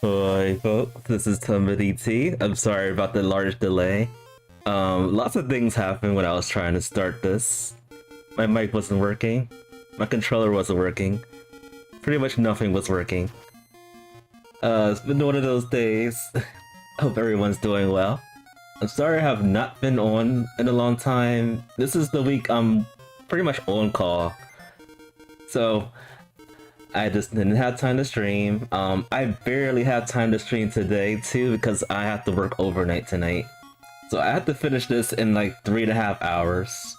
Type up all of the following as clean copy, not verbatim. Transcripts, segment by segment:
Hi folks, this is Somebody T. I'm sorry about the large delay. Lots of things happened when I was trying to start this. My mic wasn't working, my controller wasn't working, pretty much nothing was working. It's been one of those days. Hope everyone's doing well. I'm sorry I have not been on in a long time. This is the week I'm pretty much on call. So, I just didn't have time to stream. I barely had time to stream today too because I have to work overnight tonight. So I have to finish this in like 3.5 hours,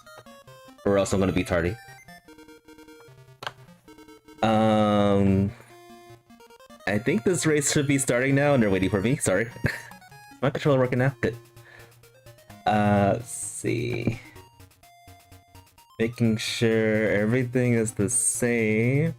or else I'm gonna be tardy. I think this race should be starting now and they're waiting for me, sorry. Is my controller working now? Good. Let's see. Making sure everything is the same.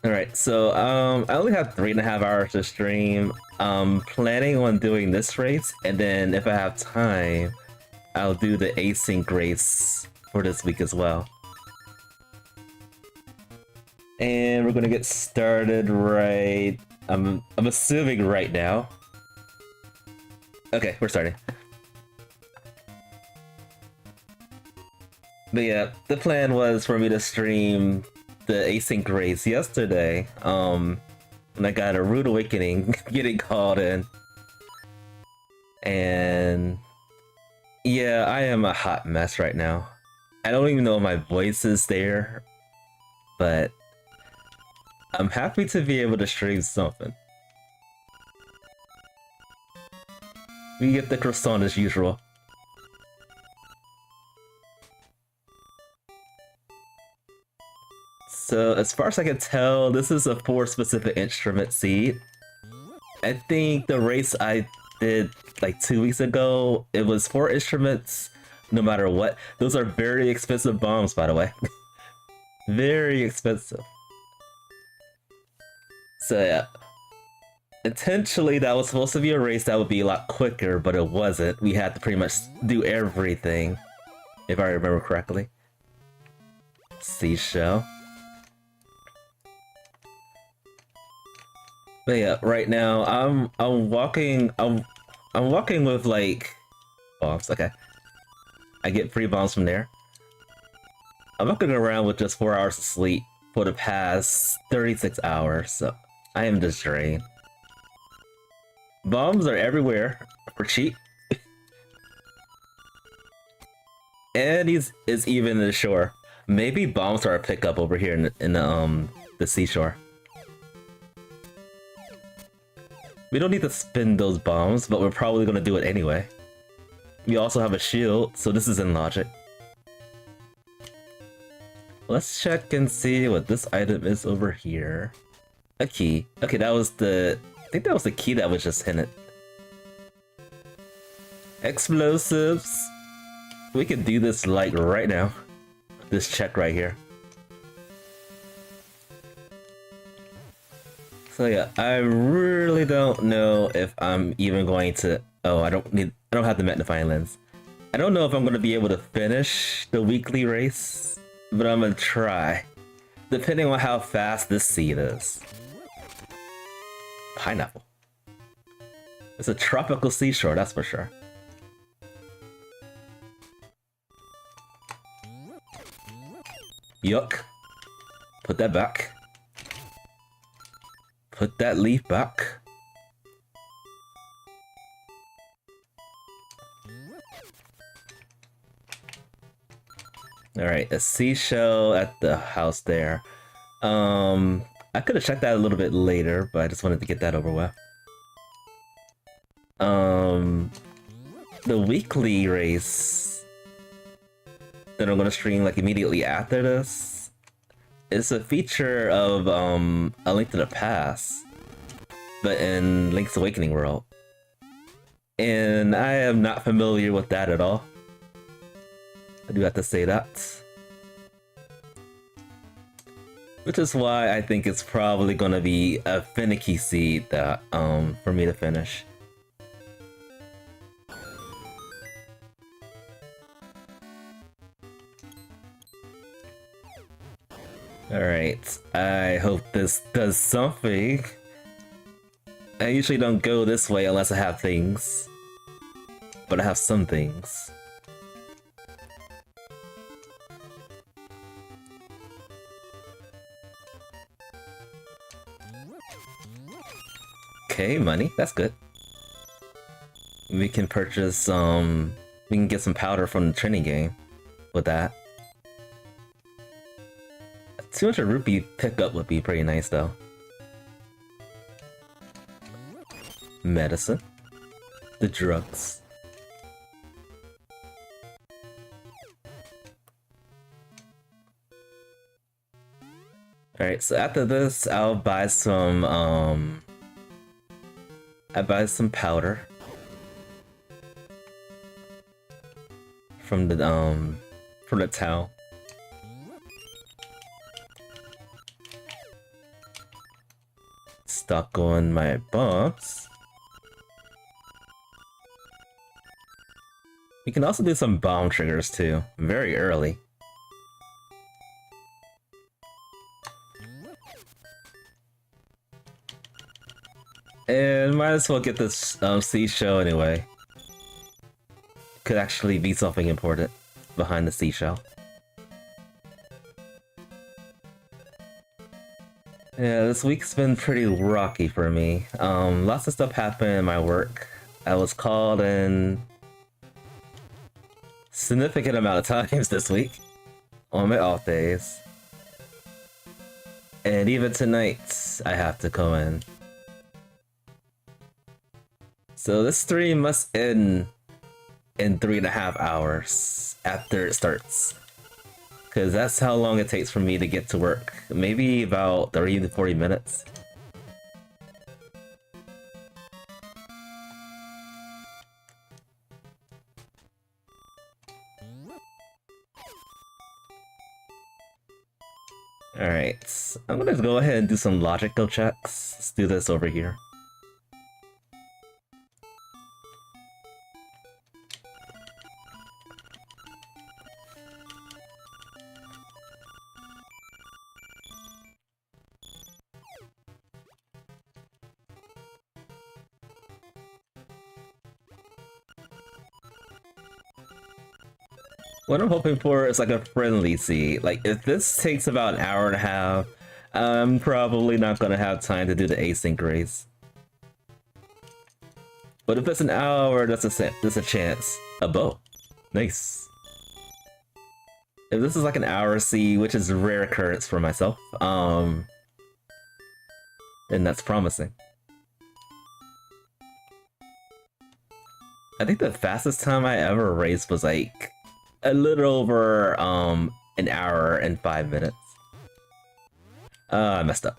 Alright, so I only have 3.5 hours to stream. I'm planning on doing this race, and then if I have time, I'll do the async race for this week as well. And we're gonna get started right... I'm assuming right now. Okay, we're starting. But yeah, the plan was for me to stream the async race yesterday, and I got a rude awakening getting called in. And yeah, I am a hot mess right now. I don't even know if my voice is there, but I'm happy to be able to stream something. We get the croissant as usual. So as far as I can tell, this is a 4 specific instrument seed. I think the race I did like 2 weeks ago, it was 4 instruments no matter what. Those are very expensive bombs, by the way. Very expensive. So yeah. Intentionally, that was supposed to be a race that would be a lot quicker, but it wasn't. We had to pretty much do everything, if I remember correctly. Seashell. But yeah, right now I'm walking with like bombs. Okay, I get free bombs from there. I'm walking around with just 4 hours of sleep for the past 36 hours, so I am just drained. Bombs are everywhere for cheap, and he's even in the shore. Maybe bombs are a pickup over here in the seashore. We don't need to spin those bombs, but we're probably gonna do it anyway. We also have a shield, so this is in logic. Let's check and see what this item is over here. A key. Okay, that was the... I think that was the key that was just in it. Explosives. We can do this like right now. This check right here. So yeah, I really don't know if I'm even going to... Oh, I don't have the magnifying lens. I don't know if I'm going to be able to finish the weekly race, but I'm going to try. Depending on how fast this seed is. Pineapple. It's a tropical seashore, that's for sure. Yuck. Put that back. Put that leaf back. Alright, a seashell at the house there. I could have checked that a little bit later, but I just wanted to get that over with. The weekly race that I'm gonna stream like immediately after this is a feature of A Link to the Past, but in Link's Awakening world. And I am not familiar with that at all. I do have to say that. Which is why I think it's probably gonna be a finicky seed that for me to finish. Alright, I hope this does something. I usually don't go this way unless I have things. But I have some things. Okay, money, that's good. We can purchase we can get some powder from the training game with that. 200 rupee pickup would be pretty nice though. Medicine. The drugs. Alright, so after this I'll buy some I buy some powder from the town. Stock on my bombs. We can also do some bomb triggers too, very early. And might as well get this seashell anyway. Could actually be something important behind the seashell. Yeah, this week's been pretty rocky for me. Lots of stuff happened in my work. I was called in significant amount of times this week on my off days. And even tonight, I have to come in. So this stream must end in 3.5 hours after it starts. Because that's how long it takes for me to get to work. Maybe about 30 to 40 minutes. Alright, I'm gonna go ahead and do some logical checks. Let's do this over here. What I'm hoping for is like a friendly seed. Like if this takes about an hour and a half, I'm probably not gonna have time to do the async race. But if it's an hour, that's a chance. A bow. Nice. If this is like an hour seed, which is a rare occurrence for myself, then that's promising. I think the fastest time I ever raced was like a little over an hour and 5 minutes. I messed up.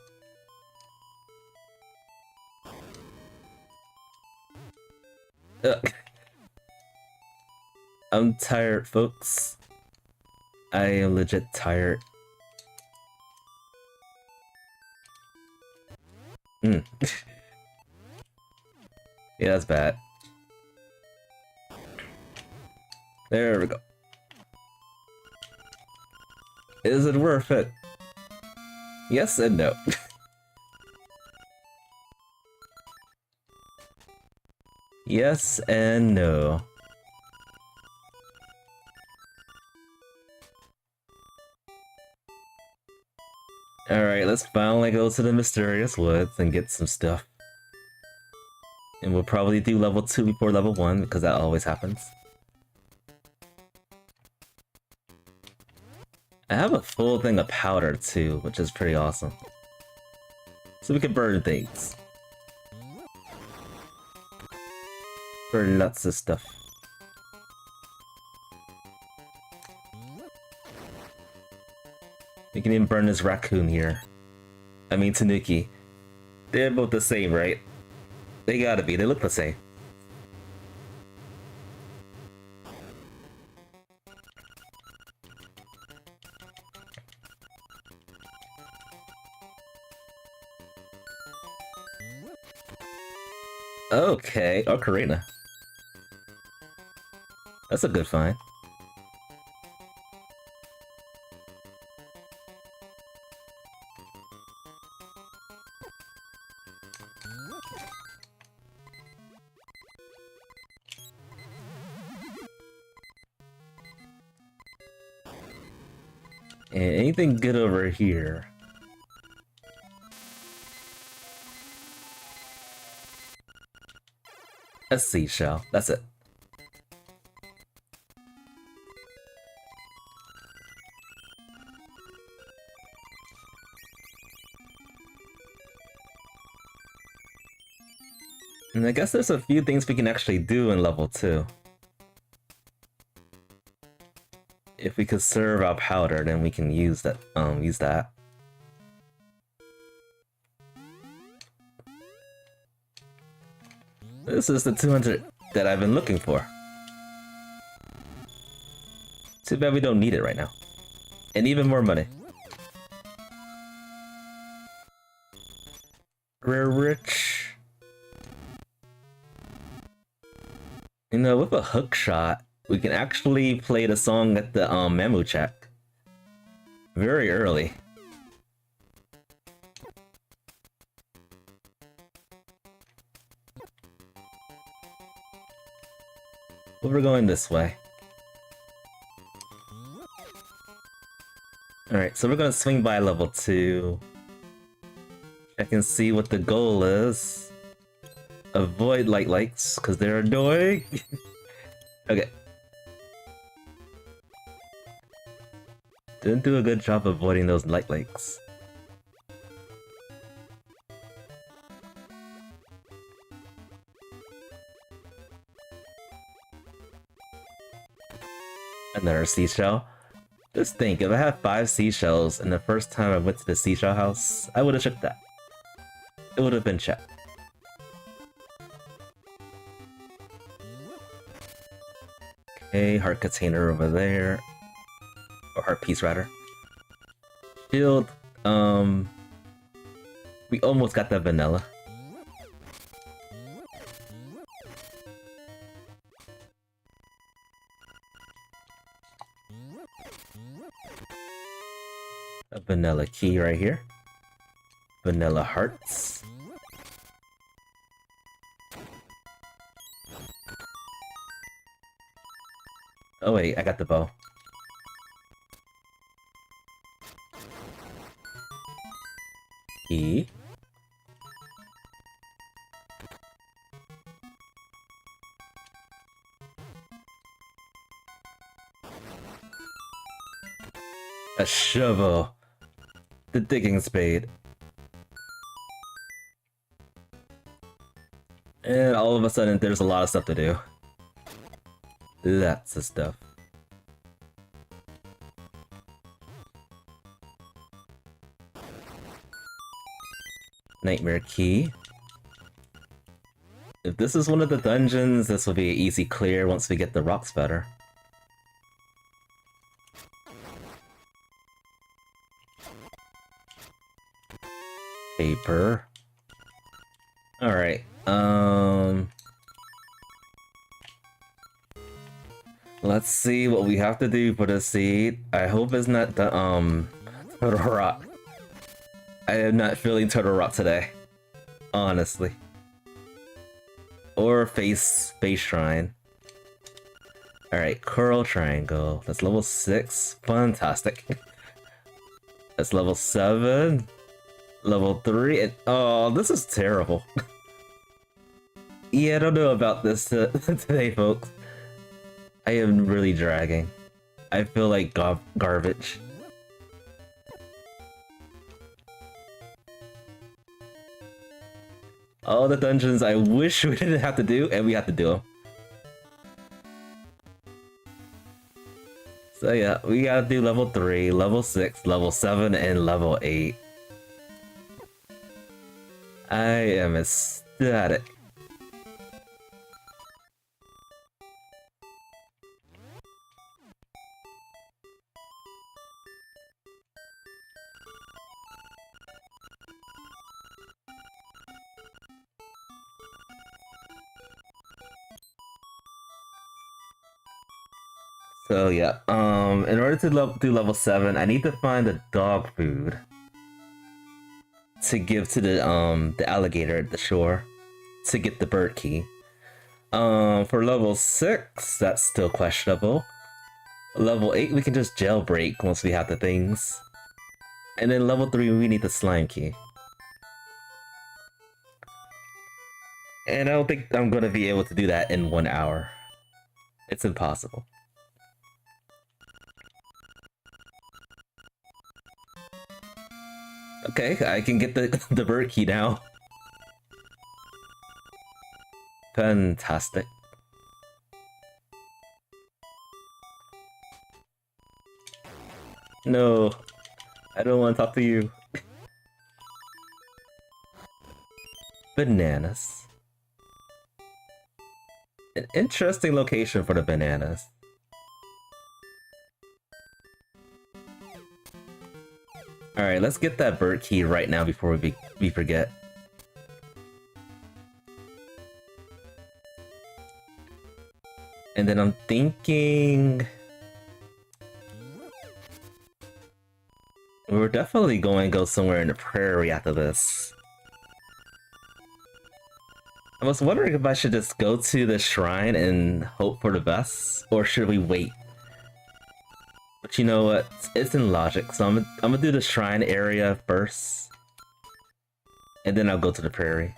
Ugh. I'm tired, folks. I am legit tired. Yeah, that's bad. There we go. Is it worth it? Yes and no. Yes and no. Alright, let's finally go to the mysterious woods and get some stuff. And we'll probably do level 2 before level 1 because that always happens. I have a full thing of powder too, which is pretty awesome. So we can burn things. Burn lots of stuff. We can even burn this raccoon here. I mean Tanuki. They're both the same, right? They gotta be, they look the same. Okay, Ocarina. That's a good find. And anything good over here? A seashell. That's it. And I guess there's a few things we can actually do in level 2. If we conserve our powder, then we can use that. Use that. This is the 200 that I've been looking for. Too bad we don't need it right now. And even more money. Rare rich. You know, with a hook shot, we can actually play the song at the memo check. Very early. But we're going this way. Alright, so we're gonna swing by level 2. Check and see what the goal is. Avoid light lights, because they're annoying. Okay. Didn't do a good job avoiding those light lights. Another seashell. Just think, if I had 5 seashells and the first time I went to the seashell house, I would have checked that. It would have been checked. Okay, heart container over there. Or heart piece rather. Shield, we almost got that vanilla. A vanilla key right here. Vanilla hearts. Oh wait, I got the bow. E. A shovel. The digging spade. And all of a sudden, there's a lot of stuff to do. Lots of stuff. Nightmare key. If this is one of the dungeons, this will be an easy clear once we get the rocks better. Paper. Alright, let's see what we have to do for the seed. I hope it's not the, Turtle Rock. I am not feeling Turtle Rock today. Honestly. Or Face Shrine. Alright, Coral Triangle. That's level 6. Fantastic. That's level 7. Level 3. And, oh, this is terrible. Yeah, I don't know about this today, folks. I am really dragging. I feel like garbage. All the dungeons I wish we didn't have to do, and we have to do them. So yeah, we gotta do level 3, level 6, level 7, and level 8. I am ecstatic. So yeah, in order to do level 7, I need to find the dog food to give to the alligator at the shore to get the bird key. For level 6, that's still questionable. Level 8, we can just jailbreak once we have the things. And then level 3, we need the slime key. And I don't think I'm gonna be able to do that in 1 hour. It's impossible. Okay, I can get the bird key now. Fantastic. No, I don't want to talk to you. Bananas. An interesting location for the bananas. Alright, let's get that bird key right now before we forget. And then I'm thinking... we're definitely going to go somewhere in the prairie after this. I was wondering if I should just go to the shrine and hope for the best, or should we wait? But you know what? It's in logic, so I'm gonna do the shrine area first, and then I'll go to the prairie.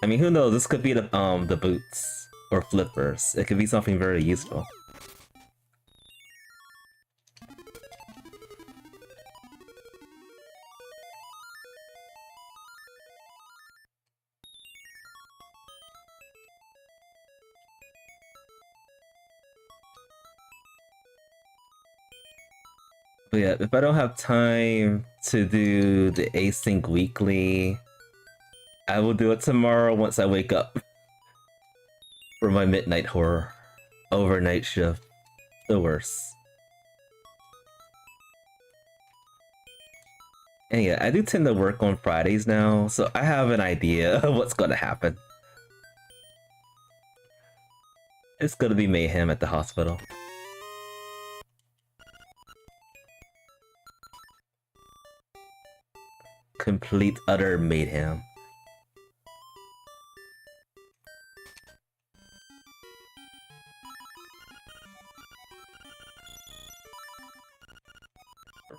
I mean, who knows? This could be the boots or flippers. It could be something very useful. But yeah, if I don't have time to do the async weekly, I will do it tomorrow once I wake up for my midnight horror. Overnight shift. The worst. And yeah, I do tend to work on Fridays now, so I have an idea of what's gonna happen. It's gonna be mayhem at the hospital. Complete utter mayhem.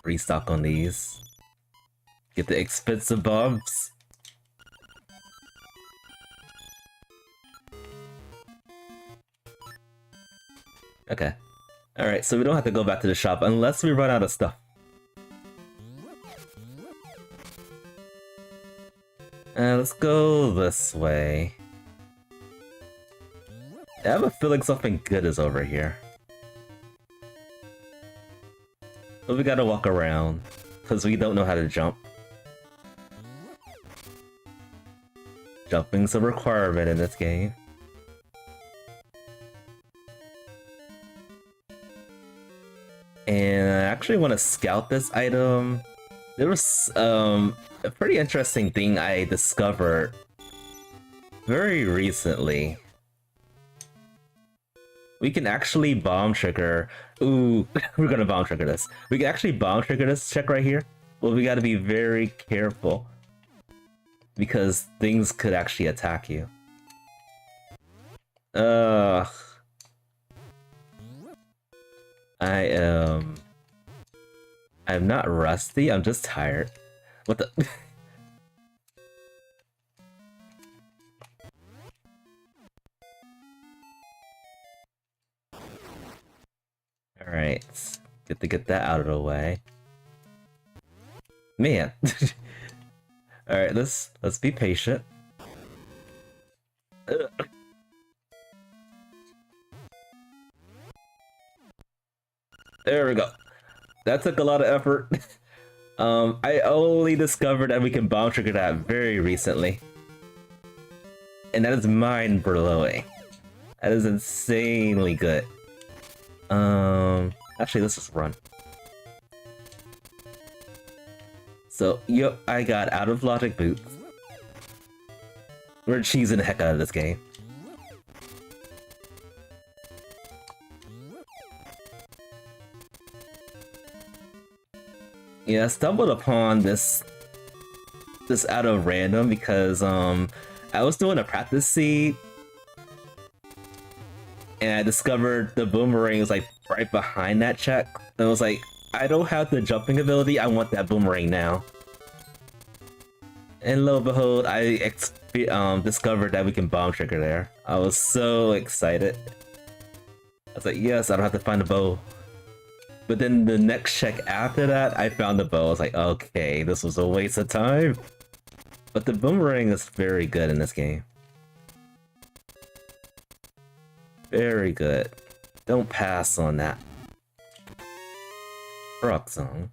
Restock on these. Get the expensive bombs. Okay. Alright, so we don't have to go back to the shop unless we run out of stuff. Let's go this way. I have a feeling something good is over here. But we gotta walk around, because we don't know how to jump. Jumping's a requirement in this game. And I actually want to scout this item. There was a pretty interesting thing I discovered very recently. We can actually bomb trigger. Ooh, we're gonna bomb trigger this. We can actually bomb trigger this check right here. Well, we gotta be very careful because things could actually attack you. Ugh. I'm not rusty, I'm just tired. What the? Alright, get that out of the way. Man. Alright, let's be patient. Ugh. There we go. That took a lot of effort. I only discovered that we can bomb trigger that very recently. And that is mind-blowing. That is insanely good. Actually, let's just run. So, yep, I got out of logic boots. We're cheesing the heck out of this game. Yeah, I stumbled upon this out of random because I was doing a practice seed and I discovered the boomerang was like right behind that check. And I was like, I don't have the jumping ability, I want that boomerang now. And lo and behold, I discovered that we can bomb trigger there. I was so excited. I was like, yes, I don't have to find a bow. But then the next check after that, I found the bow. I was like, okay, this was a waste of time. But the boomerang is very good in this game. Very good. Don't pass on that. Rock song.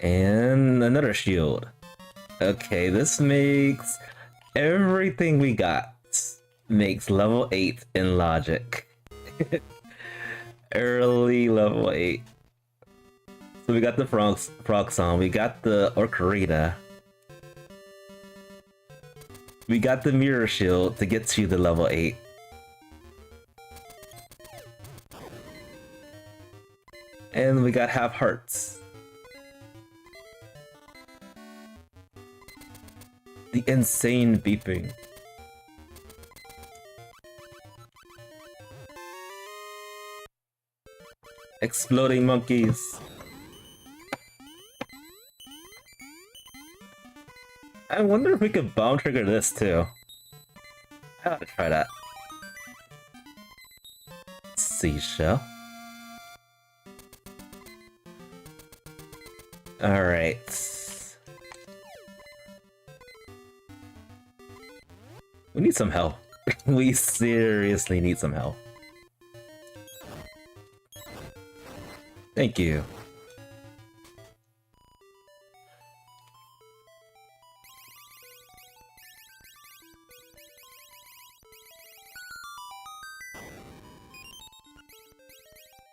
And another shield. Okay, this makes everything we got makes level 8 in logic. Early level 8. So we got the frog song, we got the ocarina. We got the mirror shield to get to the level 8. And we got half hearts. The insane beeping. Exploding monkeys. I wonder if we could bomb trigger this too. I ought to try that. Seashell. Alright. We need some help. We seriously need some help. Thank you.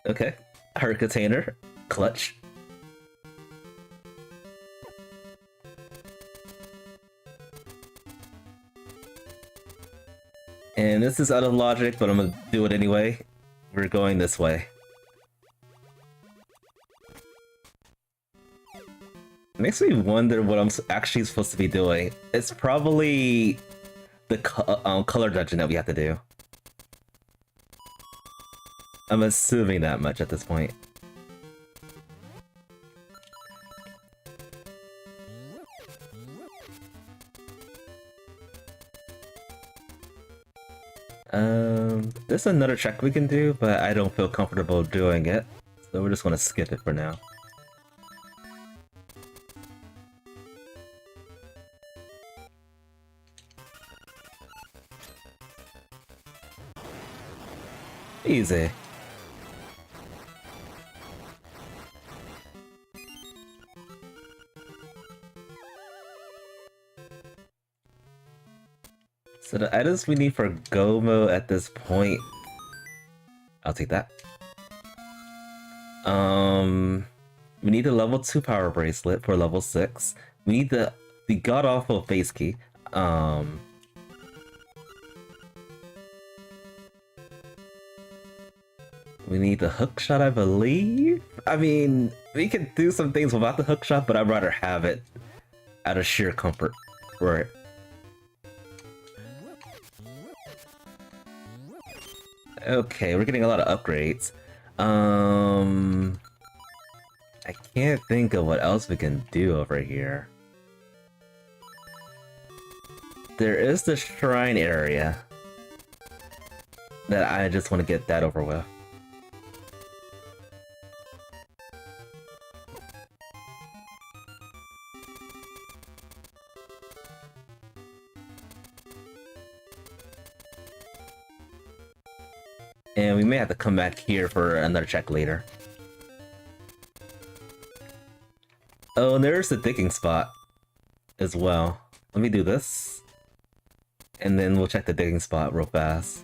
Okay, her container, clutch. And this is out of logic, but I'm gonna do it anyway. We're going this way. Makes me wonder what I'm actually supposed to be doing. It's probably the color dungeon that we have to do. I'm assuming that much at this point. There's another check we can do, but I don't feel comfortable doing it. So we're just gonna skip it for now. Easy. So the items we need for Gomo at this point, I'll take that. We need the level 2 power bracelet for level 6. We need the god-awful face key. We need the hook shot, I believe? I mean, we can do some things without the hook shot, but I'd rather have it out of sheer comfort for it. Okay, we're getting a lot of upgrades. I can't think of what else we can do over here. There is the shrine area that I just want to get that over with. And we may have to come back here for another check later. Oh, and there's the digging spot as well. Let me do this. And then we'll check the digging spot real fast.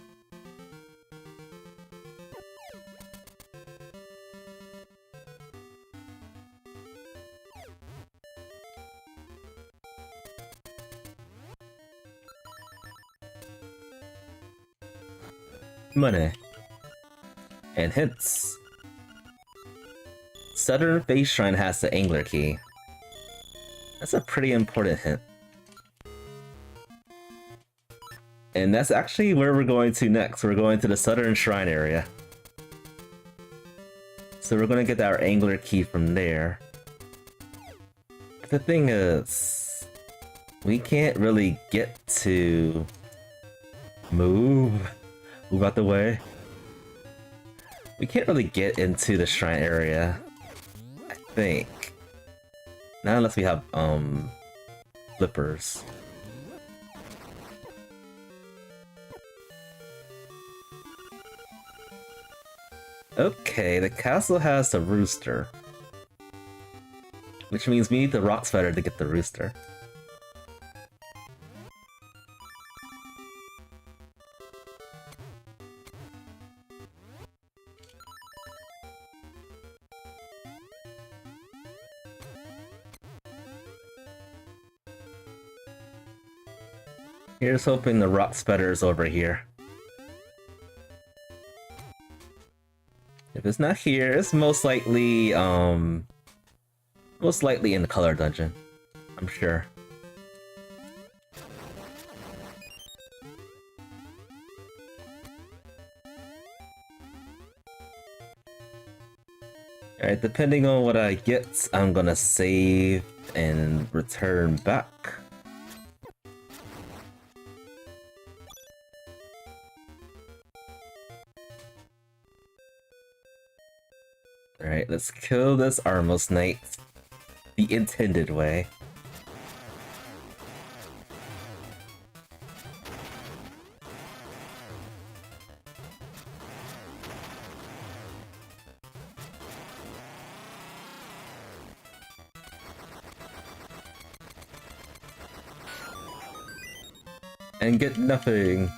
Money. And hints. Southern Face Shrine has the Angler Key. That's a pretty important hint. And that's actually where we're going to next. We're going to the Southern Shrine area. So we're going to get our Angler Key from there. But the thing is, we can't really get to... Move out the way. We can't really get into the shrine area, I think. Not unless we have, flippers. Okay, the castle has the rooster. Which means we need the rock spider to get the rooster. Here's hoping the rock spider is over here. If it's not here, it's most likely in the color dungeon, I'm sure. Alright, depending on what I get, I'm gonna save and return back. Alright, let's kill this Armos Knight the intended way. And get nothing.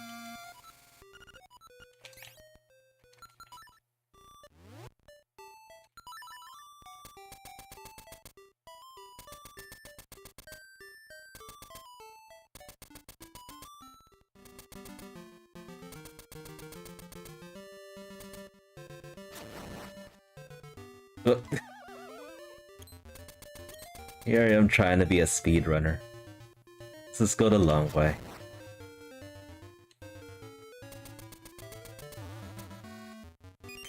Here I am trying to be a speedrunner. Let's just go the long way.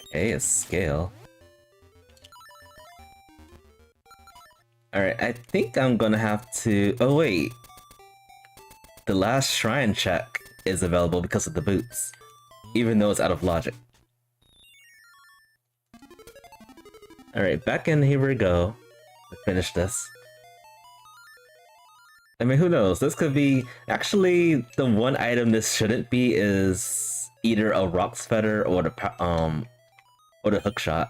Okay, a scale. Alright, I think I'm gonna have to... Oh wait! The last shrine check is available because of the boots, even though it's out of logic. Alright, back in, here we go. Let's finish this. I mean, who knows? This could be... Actually, the one item this shouldn't be is either a rock feather or the hook shot.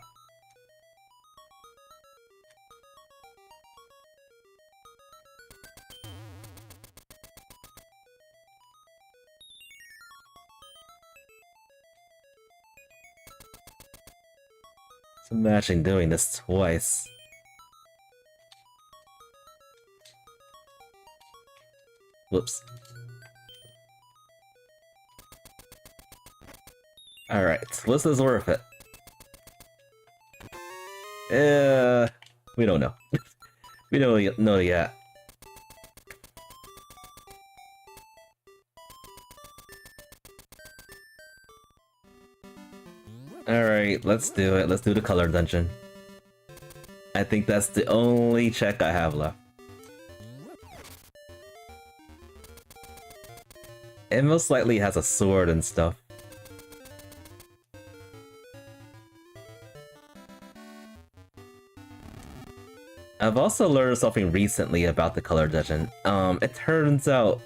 So imagine doing this twice. Whoops. Alright, was this worth it? We don't know. We don't know yet. Alright, let's do it. Let's do the color dungeon. I think that's the only check I have left. It most likely has a sword and stuff. I've also learned something recently about the color dungeon. It turns out,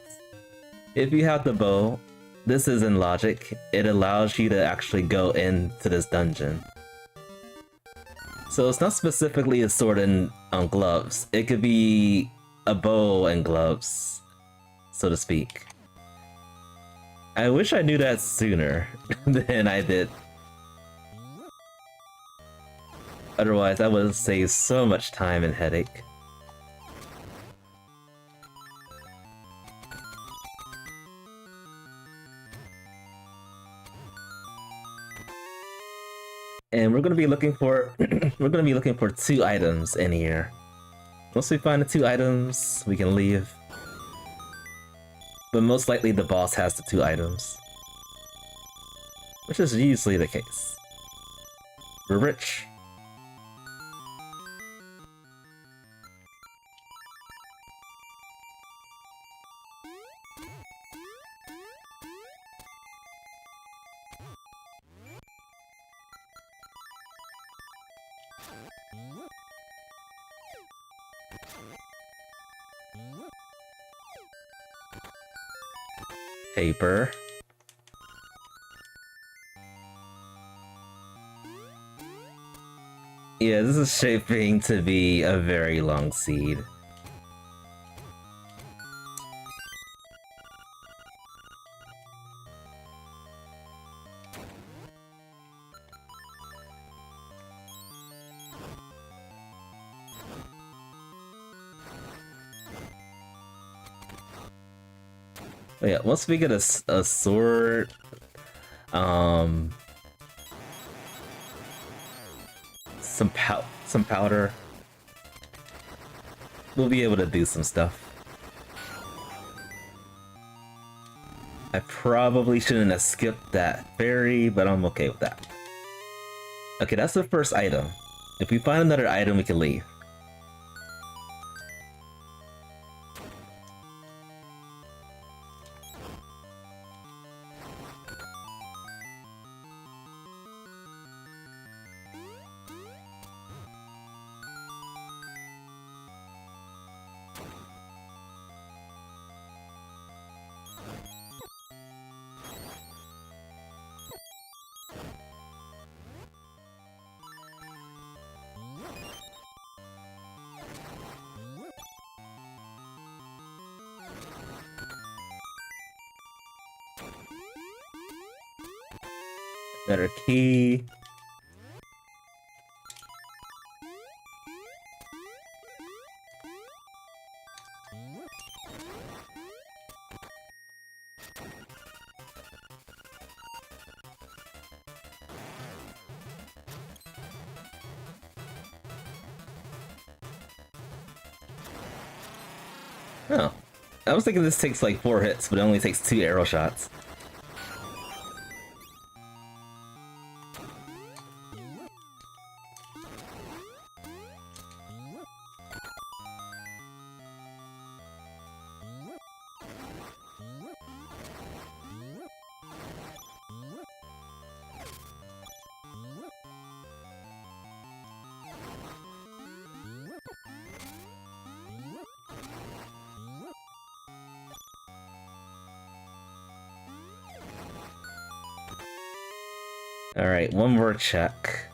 if you have the bow, this is in logic. It allows you to actually go into this dungeon. So it's not specifically a sword and gloves. It could be a bow and gloves, so to speak. I wish I knew that sooner than I did. Otherwise, that would have saved so much time and headache. And we're gonna be looking for two items in here. Once we find the two items, we can leave. But most likely the boss has the two items, which is usually the case. We're rich. Paper. Yeah, this is shaping to be a very long seed. But yeah, once we get a sword, some powder, we'll be able to do some stuff. I probably shouldn't have skipped that fairy, but I'm okay with that. Okay, that's the first item. If we find another item, we can leave. Better key. Oh, I was thinking this takes like 4 hits, but it only takes 2 arrow shots. Alright, one more check.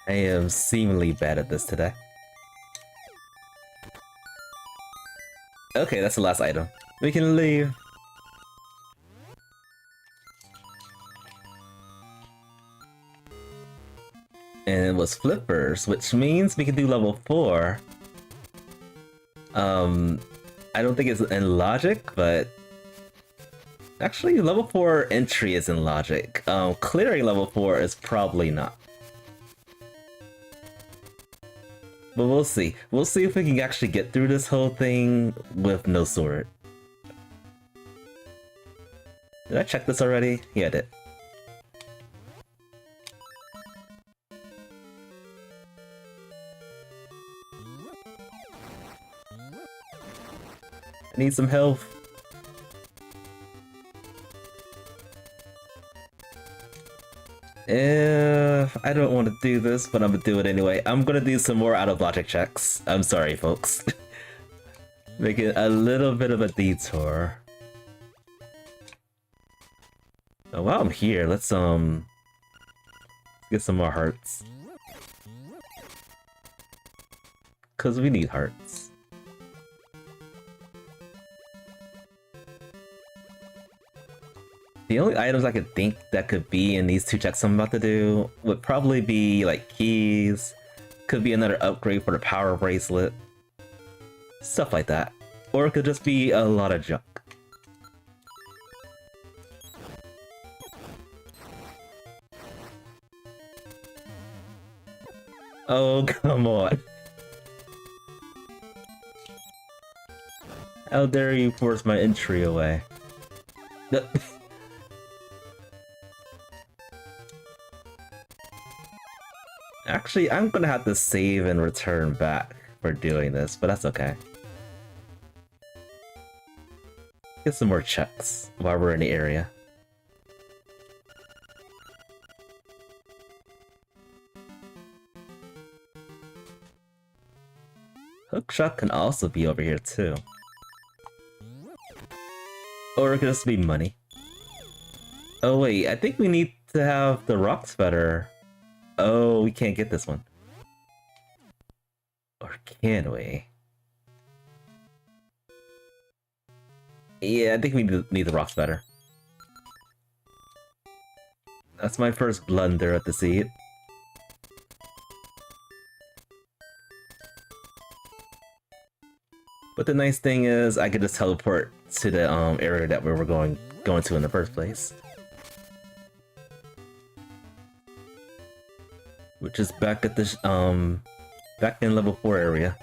I am seemingly bad at this today. Okay, that's the last item. We can leave. And it was flippers, which means we can do level 4. I don't think it's in logic, but actually level 4 entry is in logic. Clearing level 4 is probably not. But we'll see. We'll see if we can actually get through this whole thing with no sword. Did I check this already? Yeah, I did. Need some health. I don't want to do this, but I'm gonna do it anyway. I'm gonna do some more out-of-logic checks. I'm sorry, folks. Make it a little bit of a detour. Oh, while I'm here, let's get some more hearts. Cause we need hearts. The only items I could think that could be in these 2 checks I'm about to do would probably be like keys, could be another upgrade for the power bracelet, stuff like that. Or it could just be a lot of junk. Oh, come on. How dare you force my entry away? Actually, I'm gonna have to save and return back for doing this, but that's okay. Get some more checks while we're in the area. Hookshot can also be over here too. Or it could just be money. Oh wait, I think we need to have the rock sweater. Oh, we can't get this one. Or can we? Yeah, I think we need the rock sweater. That's my first blunder at the seed. But the nice thing is, I could just teleport to the area that we were going to in the first place, which is back at this back in level 4 area.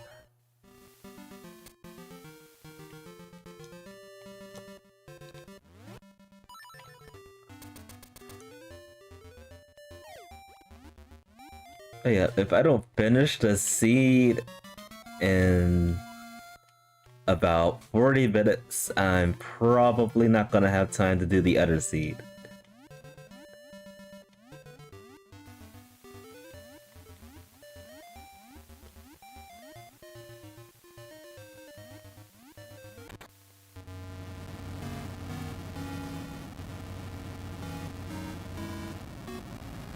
Oh yeah, if I don't finish the seed in about 40 minutes, I'm probably not gonna have time to do the other seed.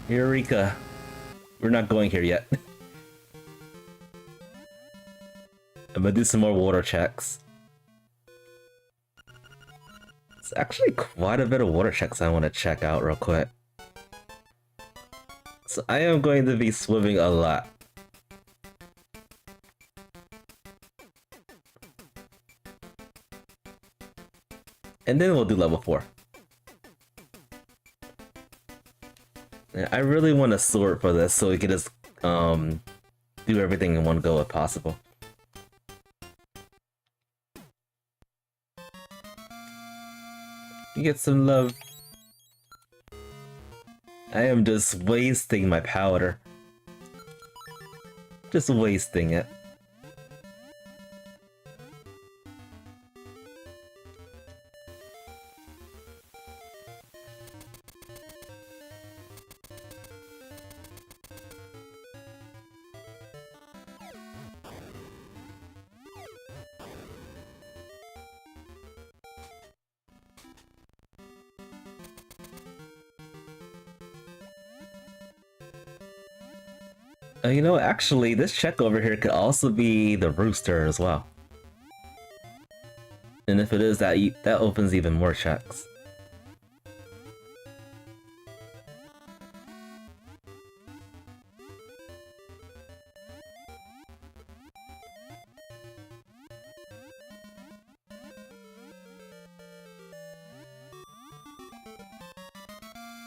Eureka! We're not going here yet. I'm gonna do some more water checks. It's actually quite a bit of water checks I want to check out real quick. So I am going to be swimming a lot. And then we'll do level 4. And I really want a sword for this so we can just do everything in one go if possible. You get some love. I am just wasting my powder. Just wasting it. You know, actually, this check over here could also be the rooster as well. And if it is, that opens even more checks.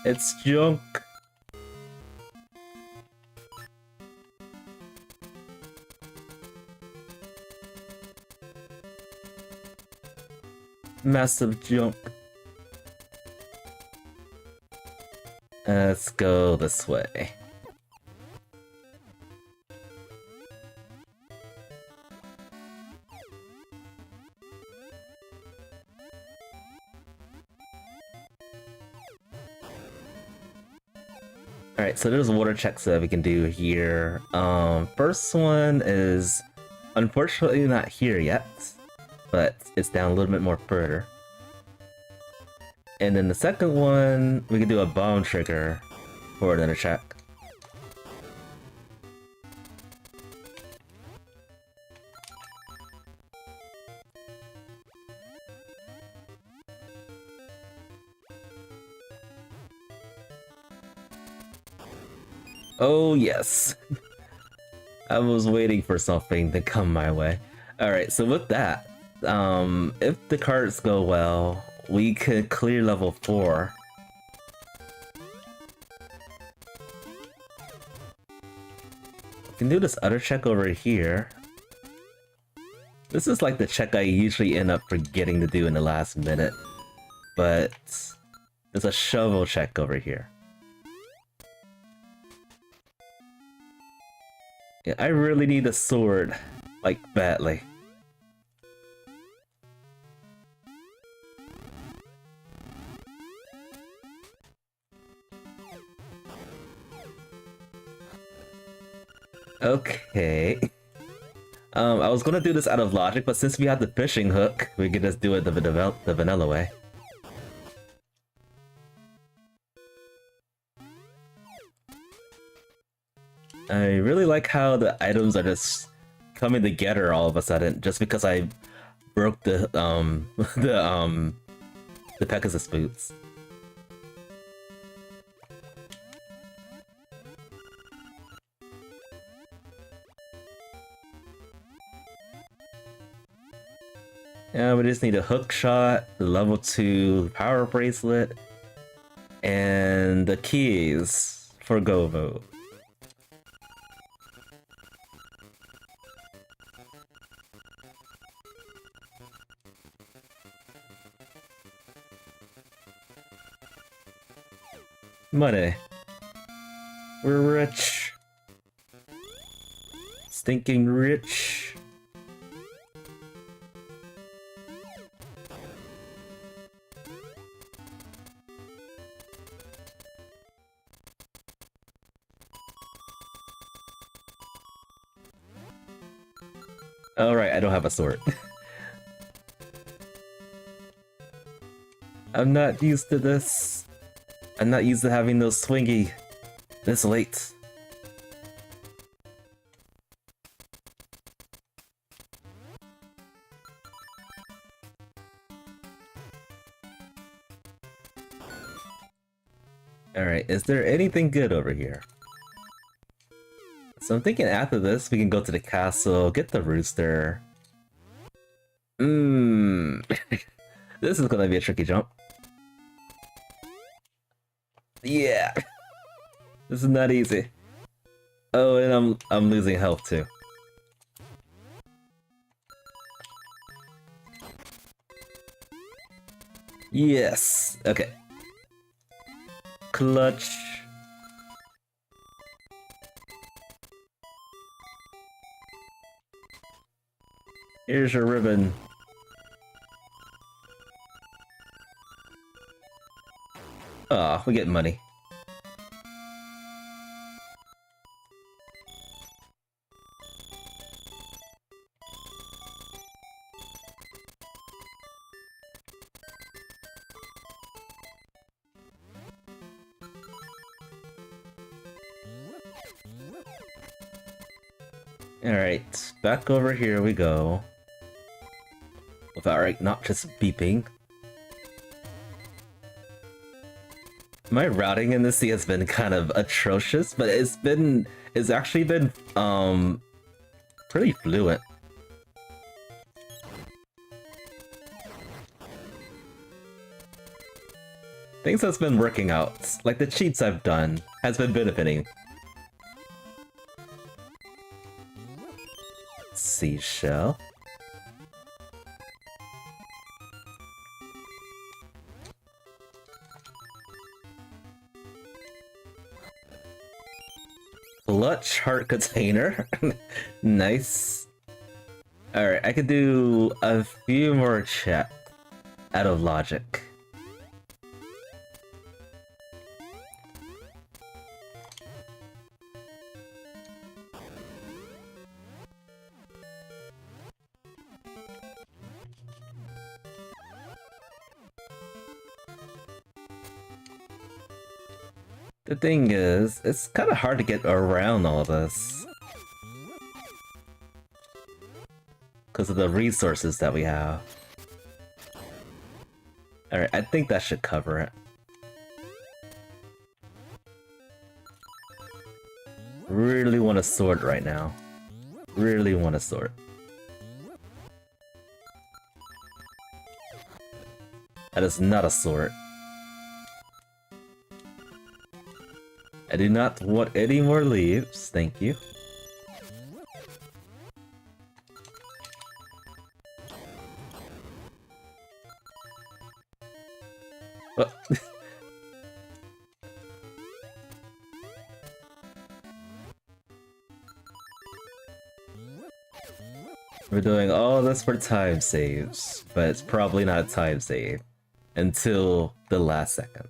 It's junk. Massive junk. Let's go this way. Alright, so there's water checks that we can do here. First one is unfortunately not here yet, but it's down a little bit more further. And then the second one, we can do a bomb trigger for another check. Oh yes! I was waiting for something to come my way. Alright, so with that, if the cards go well, we could clear level 4. We can do this other check over here. This is like the check I usually end up forgetting to do in the last minute, but there's a shovel check over here. Yeah, I really need a sword, like, badly. Okay. I was gonna do this out of logic, but since we have the fishing hook, we can just do it the vanilla way. I really like how the items are just coming together all of a sudden, just because I broke the Pegasus boots. Yeah, we just need a hook shot, the level 2 power bracelet, and the keys for go mode. Money. We're rich. Stinking rich. Alright, I don't have a sword. I'm not used to this. I'm not used to having those swingy this late. Alright, is there anything good over here? So I'm thinking after this, we can go to the castle, get the rooster. This is gonna be a tricky jump. Yeah! This is not easy. Oh, and I'm losing health too. Yes! Okay. Clutch. Here's your ribbon. Aw, we get money. Alright, back over here we go. Without not just beeping. My routing in this sea has been kind of atrocious, but it's actually been pretty fluent. Things has been working out. Like the cheats I've done has been benefiting. Seashell. Clutch heart container. Nice. Alright, I could do a few more checks out of logic. The thing is, it's kind of hard to get around all of this. Because of the resources that we have. Alright, I think that should cover it. Really want a sword right now. Really want a sword. That is not a sword. I do not want any more leaves, thank you. Oh. We're doing all this for time saves, but it's probably not a time save until the last second.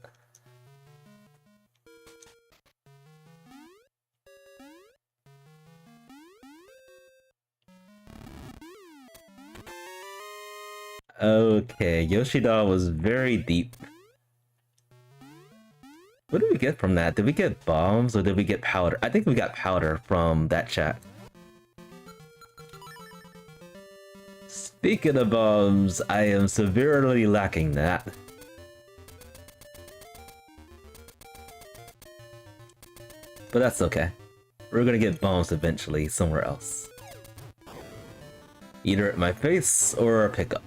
Okay, Yoshida was very deep. What did we get from that? Did we get bombs or did we get powder? I think we got powder from that chat. Speaking of bombs, I am severely lacking that. But that's okay. We're gonna get bombs eventually somewhere else. Either at my face or a pickup.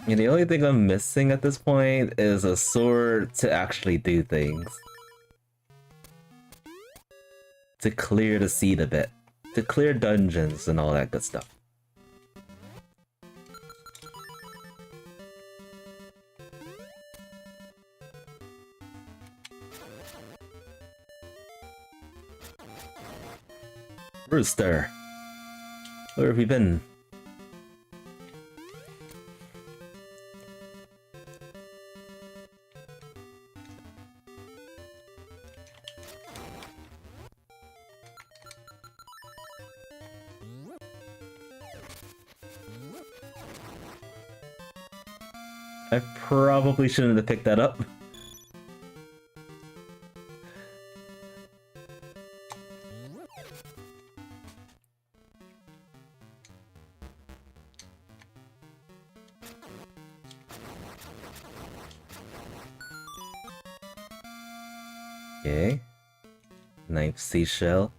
And the only thing I'm missing at this point is a sword to actually do things. To clear the seed a bit. To clear dungeons and all that good stuff. Rooster, where have you been? I probably shouldn't have picked that up. Okay. Knife seashell.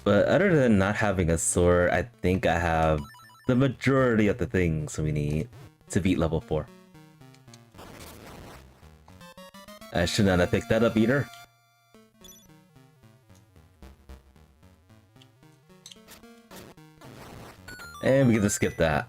But other than not having a sword, I think I have the majority of the things we need to beat level 4. I should not have picked that up either. And we get to skip that.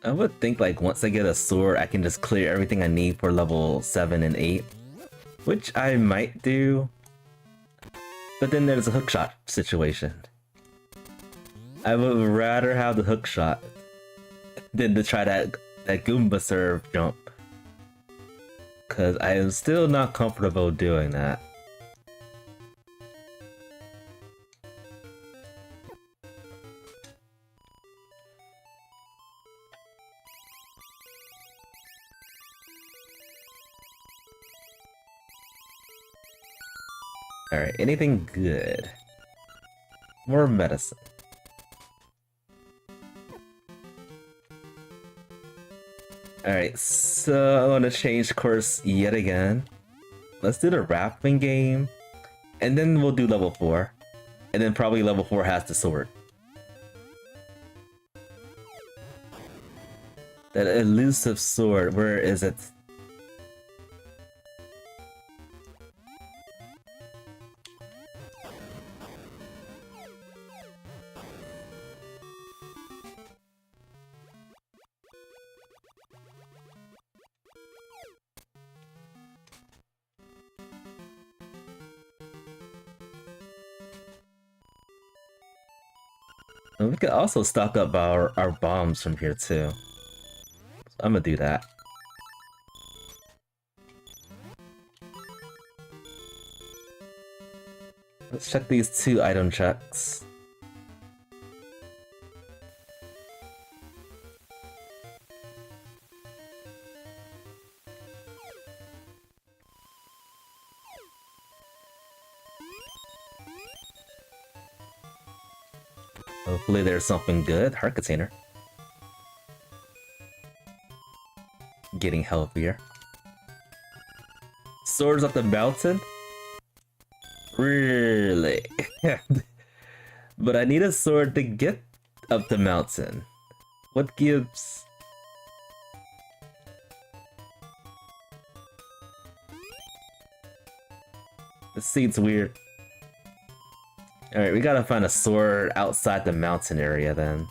I would think like once I get a sword, I can just clear everything I need for level 7 and 8. Which I might do. But then there's a hookshot situation. I would rather have the hookshot than to try that Goomba serve jump. Cause I am still not comfortable doing that. Alright, anything good? More medicine. Alright, so I want to change course yet again. Let's do the rapping game, and then we'll do level 4. And then probably level 4 has the sword. That elusive sword, where is it? And we could also stock up our bombs from here too. So I'm gonna do that. Let's check these 2 item checks. Hopefully there's something good. Heart container. Getting healthier. Swords up the mountain? Really? But I need a sword to get up the mountain. What gives? This seat's weird. Alright, we gotta find a sword outside the mountain area then.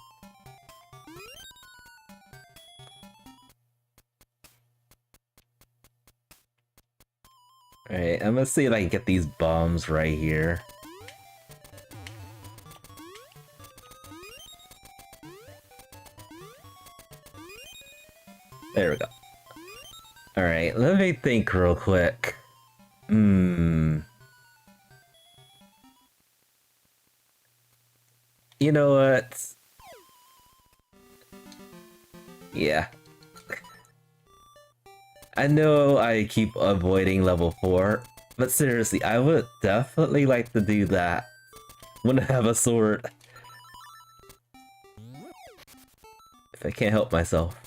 Alright, I'm gonna see if I can get these bombs right here. There we go. Alright, let me think real quick. You know what? Yeah. I know I keep avoiding level 4, but seriously, I would definitely like to do that when I have a sword. If I can't help myself.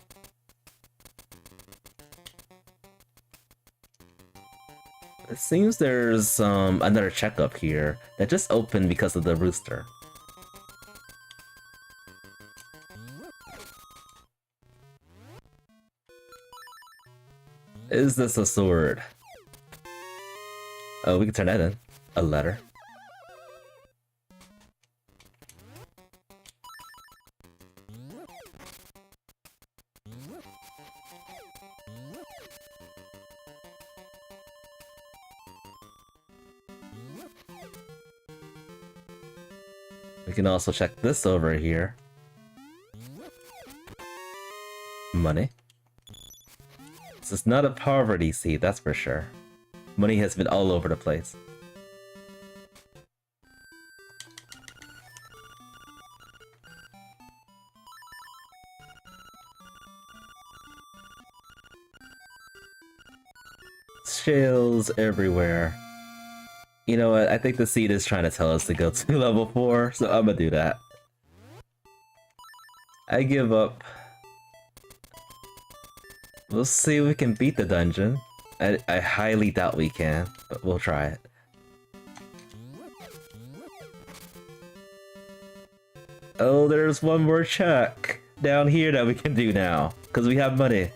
It seems there's another checkup here that just opened because of the rooster. Is this a sword? Oh, we can turn that in. A letter. We can also check this over here. Money. This is not a poverty seed, that's for sure. Money has been all over the place. Shells everywhere. You know what, I think the seed is trying to tell us to go to level 4, so I'm gonna do that. I give up. We'll see if we can beat the dungeon. I highly doubt we can, but we'll try it. Oh, there's one more check down here that we can do now, because we have money.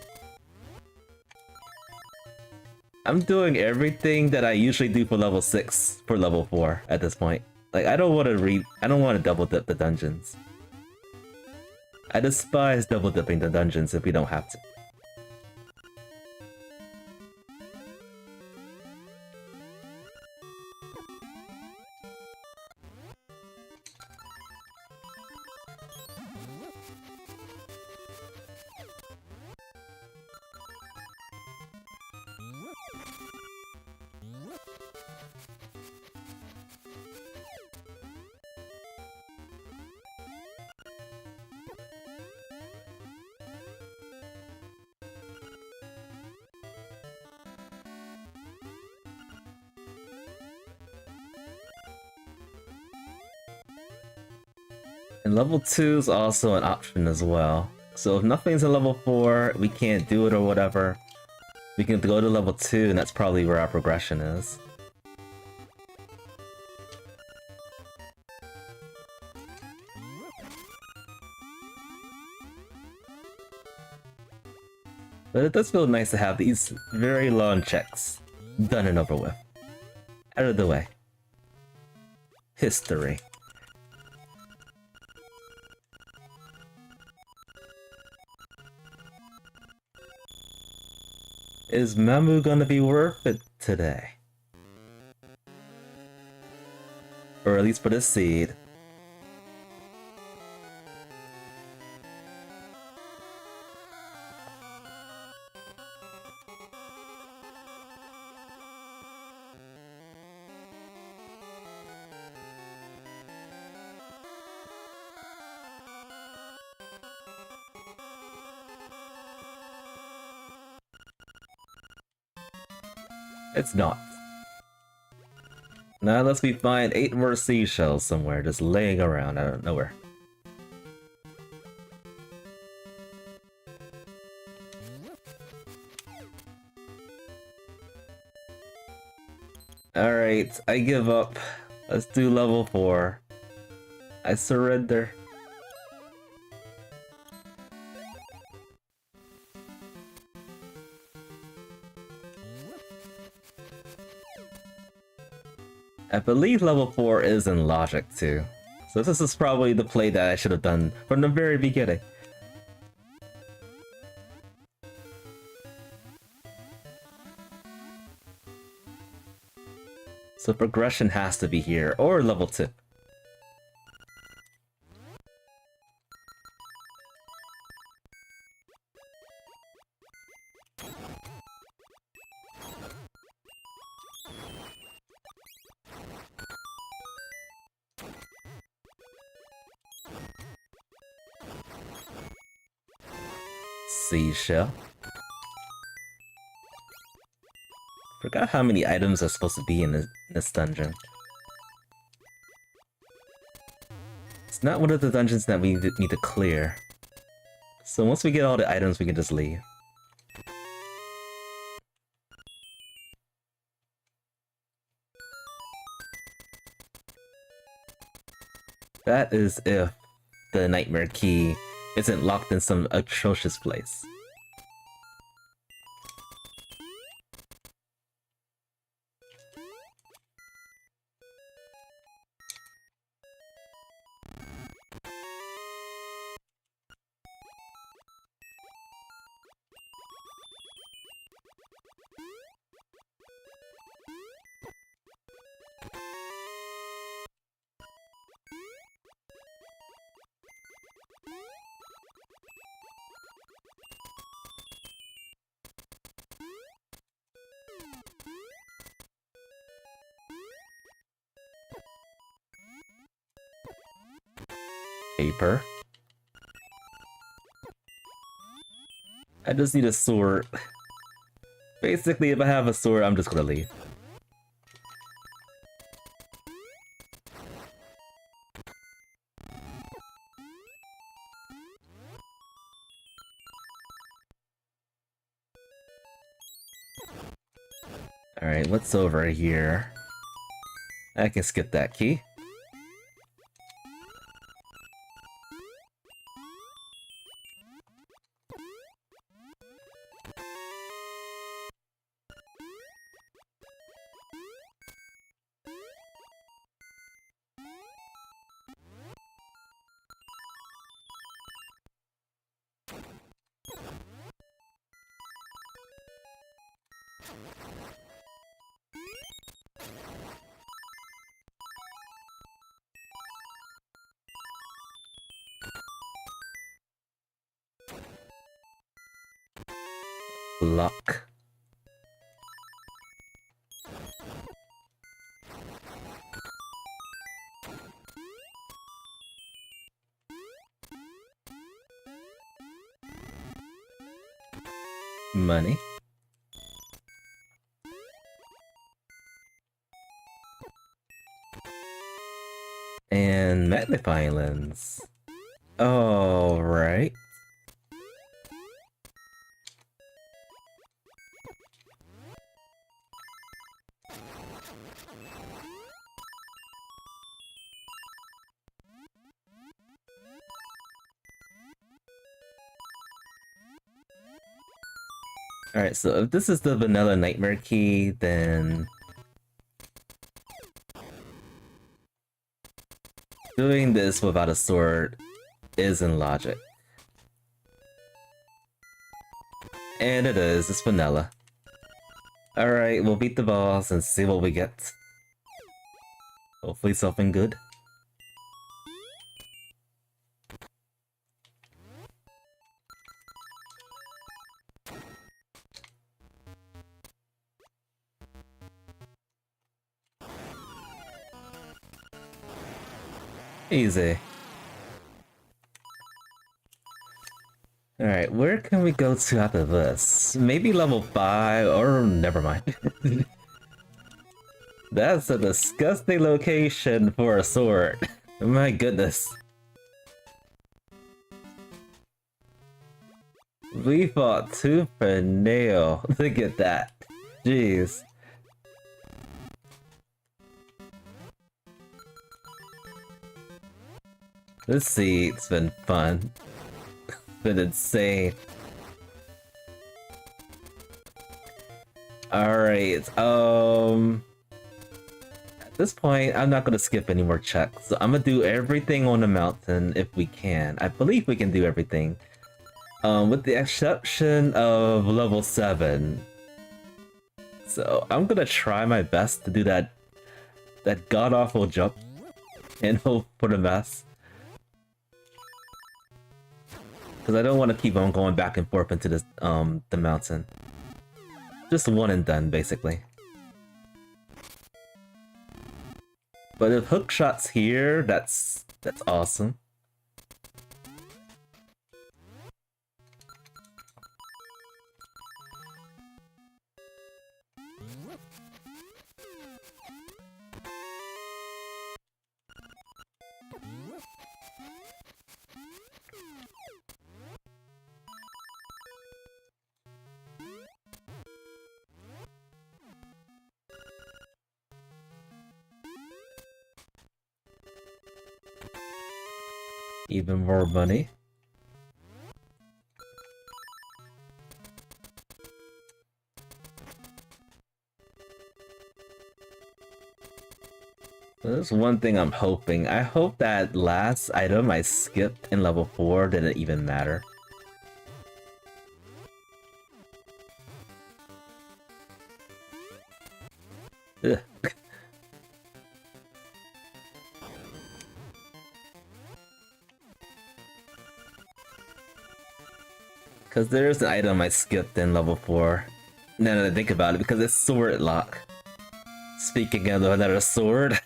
I'm doing everything that I usually do for level 6 for level 4 at this point. Like, I don't want to double dip the dungeons. I despise double dipping the dungeons if we don't have to. And level 2 is also an option as well. So if nothing's in level 4, we can't do it or whatever, we can go to level 2 and that's probably where our progression is. But it does feel nice to have these very long checks done and over with. Out of the way. History. Is Mamu gonna be worth it today? Or at least for this seed. It's not. Now unless we find 8 more seashells somewhere just laying around out of nowhere. Alright, I give up. Let's do level 4. I surrender. I believe level 4 is in logic too. So this is probably the play that I should have done from the very beginning. So progression has to be here, or level 2. Seashell. Forgot how many items are supposed to be in this dungeon. It's not one of the dungeons that we need to clear. So once we get all the items, we can just leave. That is if the nightmare key isn't locked in some atrocious place. Paper. I just need a sword. Basically, if I have a sword, I'm just gonna leave. Alright, what's over here? I can skip that key. Luck. Money. And magnifying lens. All right. Alright, so if this is the vanilla nightmare key, then doing this without a sword isn't logic. And it is, it's vanilla. Alright, we'll beat the boss and see what we get. Hopefully something good. Easy. Alright, where can we go to after this? Maybe level 5, or never mind. That's a disgusting location for a sword. My goodness. We fought tooth and nail to get that. Jeez. This seat's been fun. It's been insane. Alright, at this point, I'm not gonna skip any more checks. So I'm gonna do everything on the mountain if we can. I believe we can do everything. With the exception of level 7. So I'm gonna try my best to do that god-awful jump and hope for the best. Because I don't want to keep on going back and forth into this, the mountain. Just one and done, basically. But if hook shot's here, that's awesome. Even more money. There's one thing I'm hoping. I hope that last item I skipped in level 4 didn't even matter. Ugh. Because there's an item I skipped in level 4. Now that I think about it, because it's sword lock. Speaking of another sword.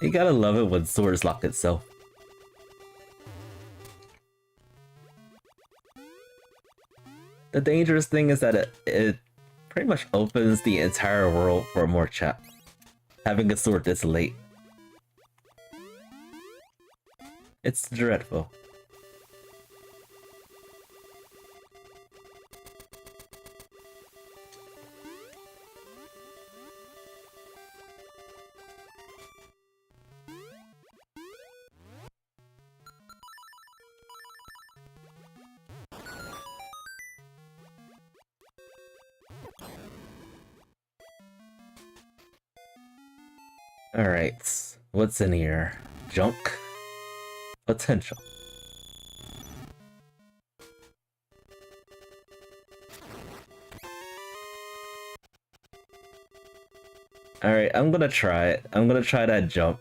You gotta love it when swords lock itself. The dangerous thing is that it pretty much opens the entire world for more chat. Having a sword this late. It's dreadful. Alright, what's in here? Junk? Potential. Alright, I'm gonna try it. I'm gonna try that jump.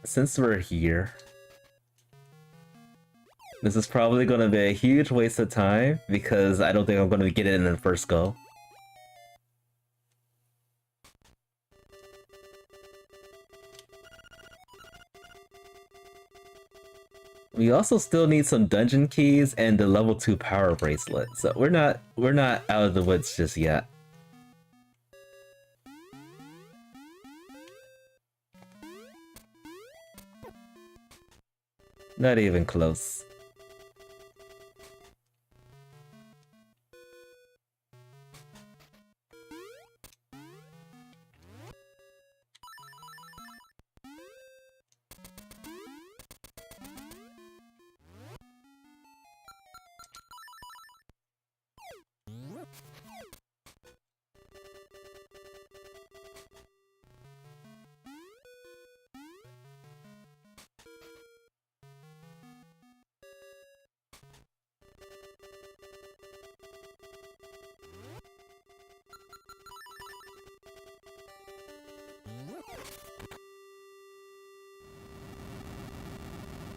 Since we're here, this is probably gonna be a huge waste of time because I don't think I'm gonna get it in the first go. We also still need some dungeon keys and the level 2 power bracelet, so we're not out of the woods just yet. Not even close.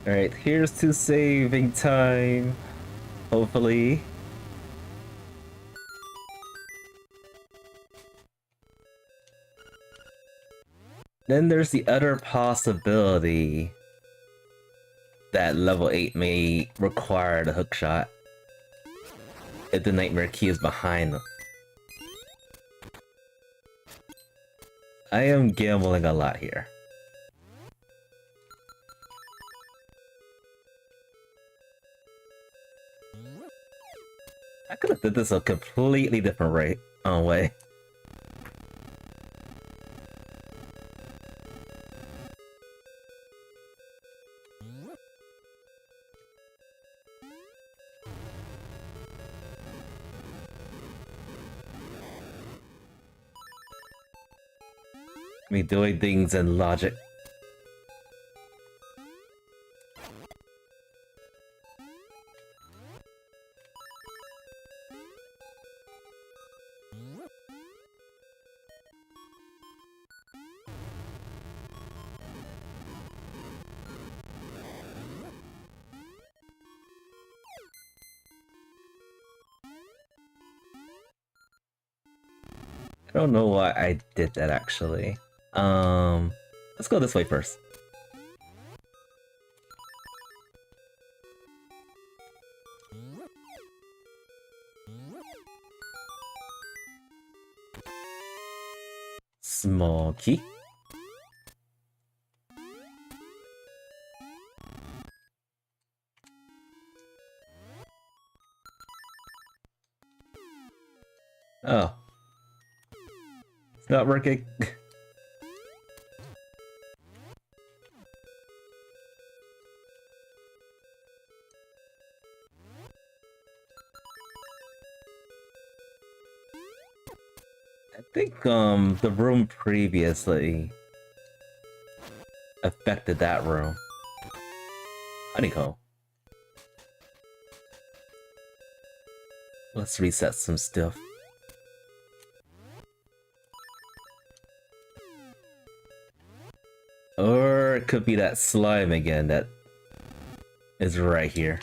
Alright, here's to saving time. Hopefully. Then there's the other possibility that level 8 may require the hookshot. if the nightmare key is behind them. I am gambling a lot here. I could have did this a completely different way. Me doing things in logic. I don't know why I did that actually. Let's go this way first. Small key. Oh. It's not working. I think the room previously affected that room. Honeycomb. Let's reset some stuff. Or it could be that slime again that is right here.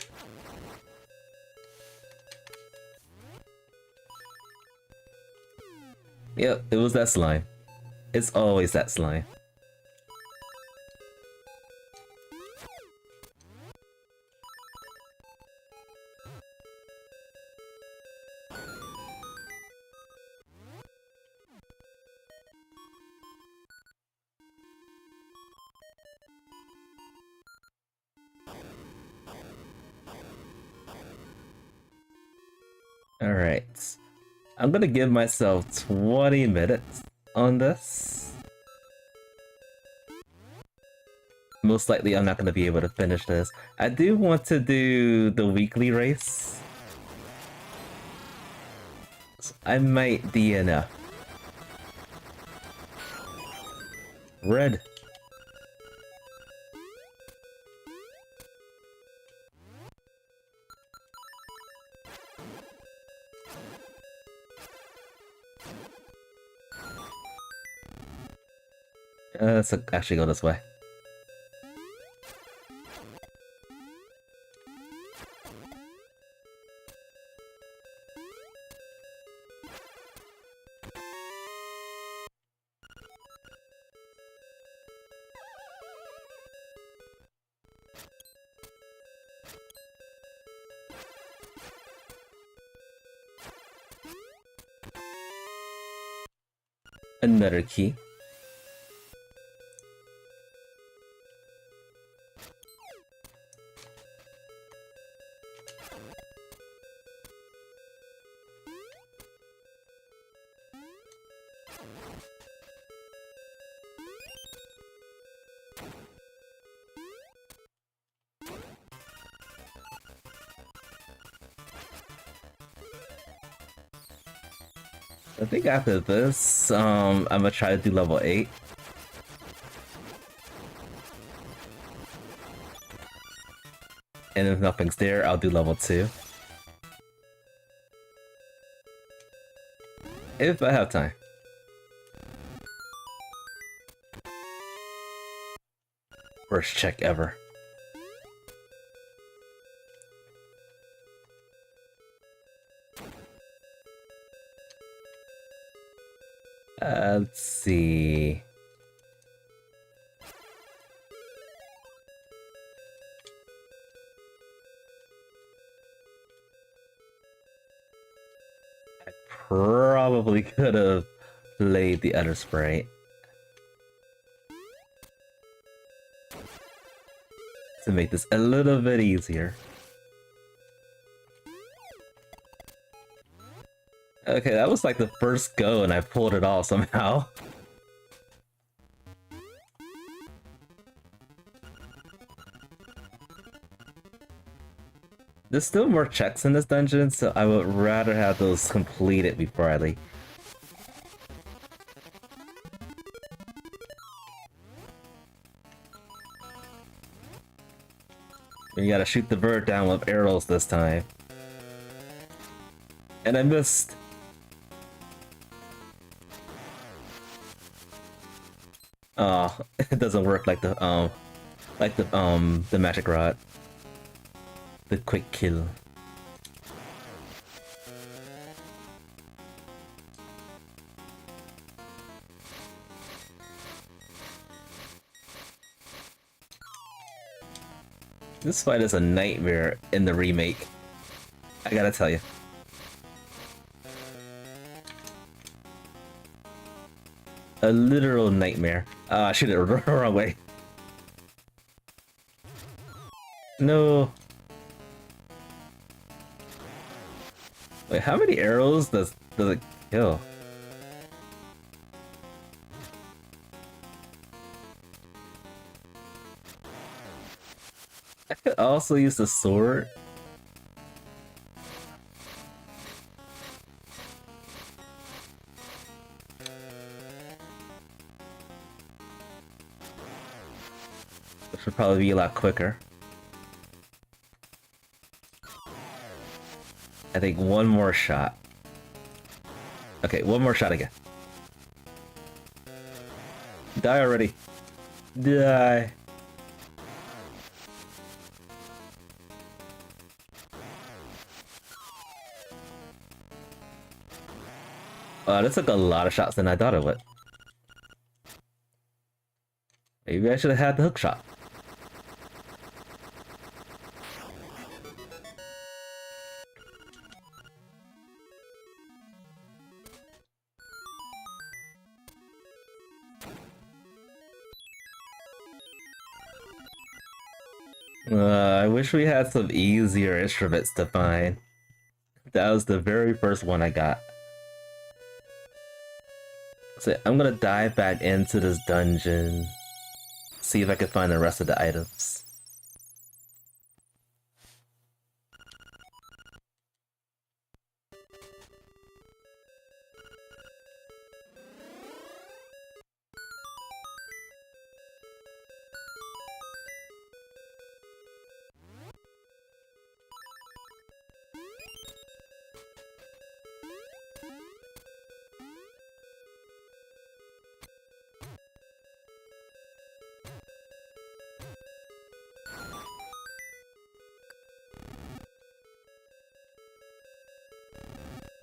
Yep, it was that slime. It's always that slime. Alright. I'm gonna give myself 20 minutes on this. Most likely I'm not gonna be able to finish this. I do want to do the weekly race. So I might DNF. Red. Let's actually go this way. Another key. I think after this, I'm gonna try to do level 8. And if nothing's there, I'll do level 2. If I have time. Worst check ever. Let's see. probably could have played the other sprite to make this a little bit easier. Okay, that was like the first go and I pulled it off somehow. There's still more checks in this dungeon, so I would rather have those completed before I leave. You gotta shoot the bird down with arrows this time. And I missed. Oh, it doesn't work like the magic rod. The quick kill. This fight is a nightmare in the remake. I gotta tell you. A literal nightmare. Ah, I shoot it the wrong way. No. Wait, how many arrows does it kill? I could also use the sword. Which would probably be a lot quicker. I think one more shot. Okay, one more shot again. Die already. Die. That took a lot of shots than I thought it would. Maybe I should have had the hook shot. I wish we had some easier instruments to find. That was the very first one I got. So I'm gonna dive back into this dungeon, see if I can find the rest of the items.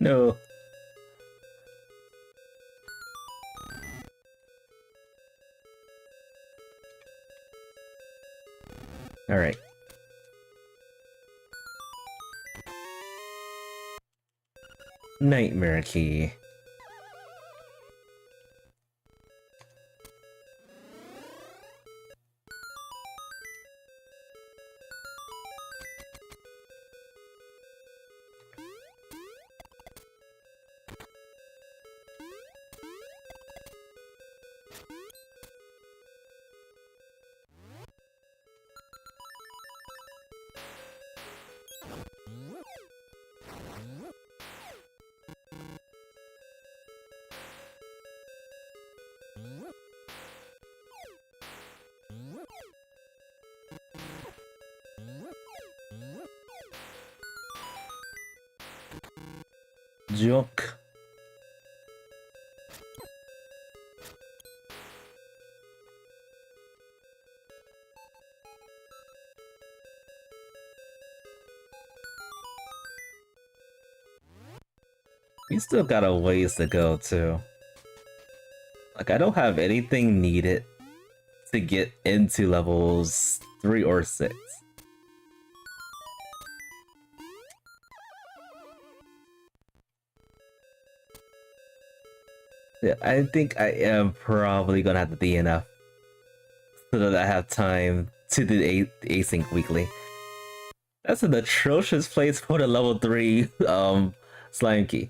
No. All right. Nightmare key. Joke. We still got a ways to go too. Like, I don't have anything needed to get into levels 3 or 6. Yeah, I think I am probably gonna have to DNF so that I have time to do async weekly. That's an atrocious place for the level 3 slime key.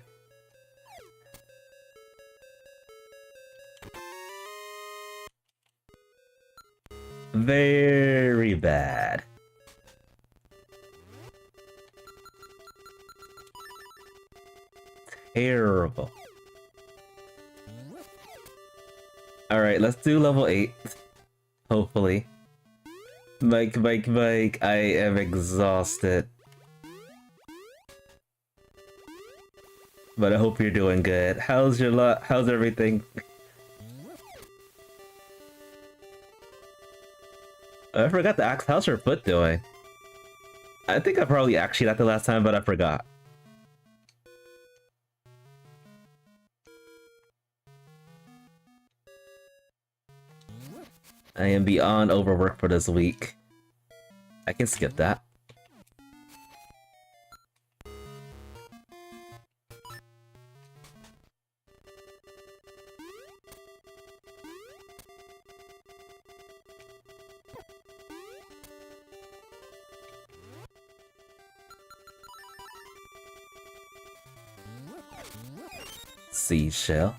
Very bad. Terrible. Alright, let's do level 8. Hopefully. Mike, I am exhausted. But I hope you're doing good. How's your luck? How's everything? I forgot to ask, how's your foot doing? I think I probably asked you that the last time, but I forgot. I am beyond overworked for this week. I can skip that. Seashell.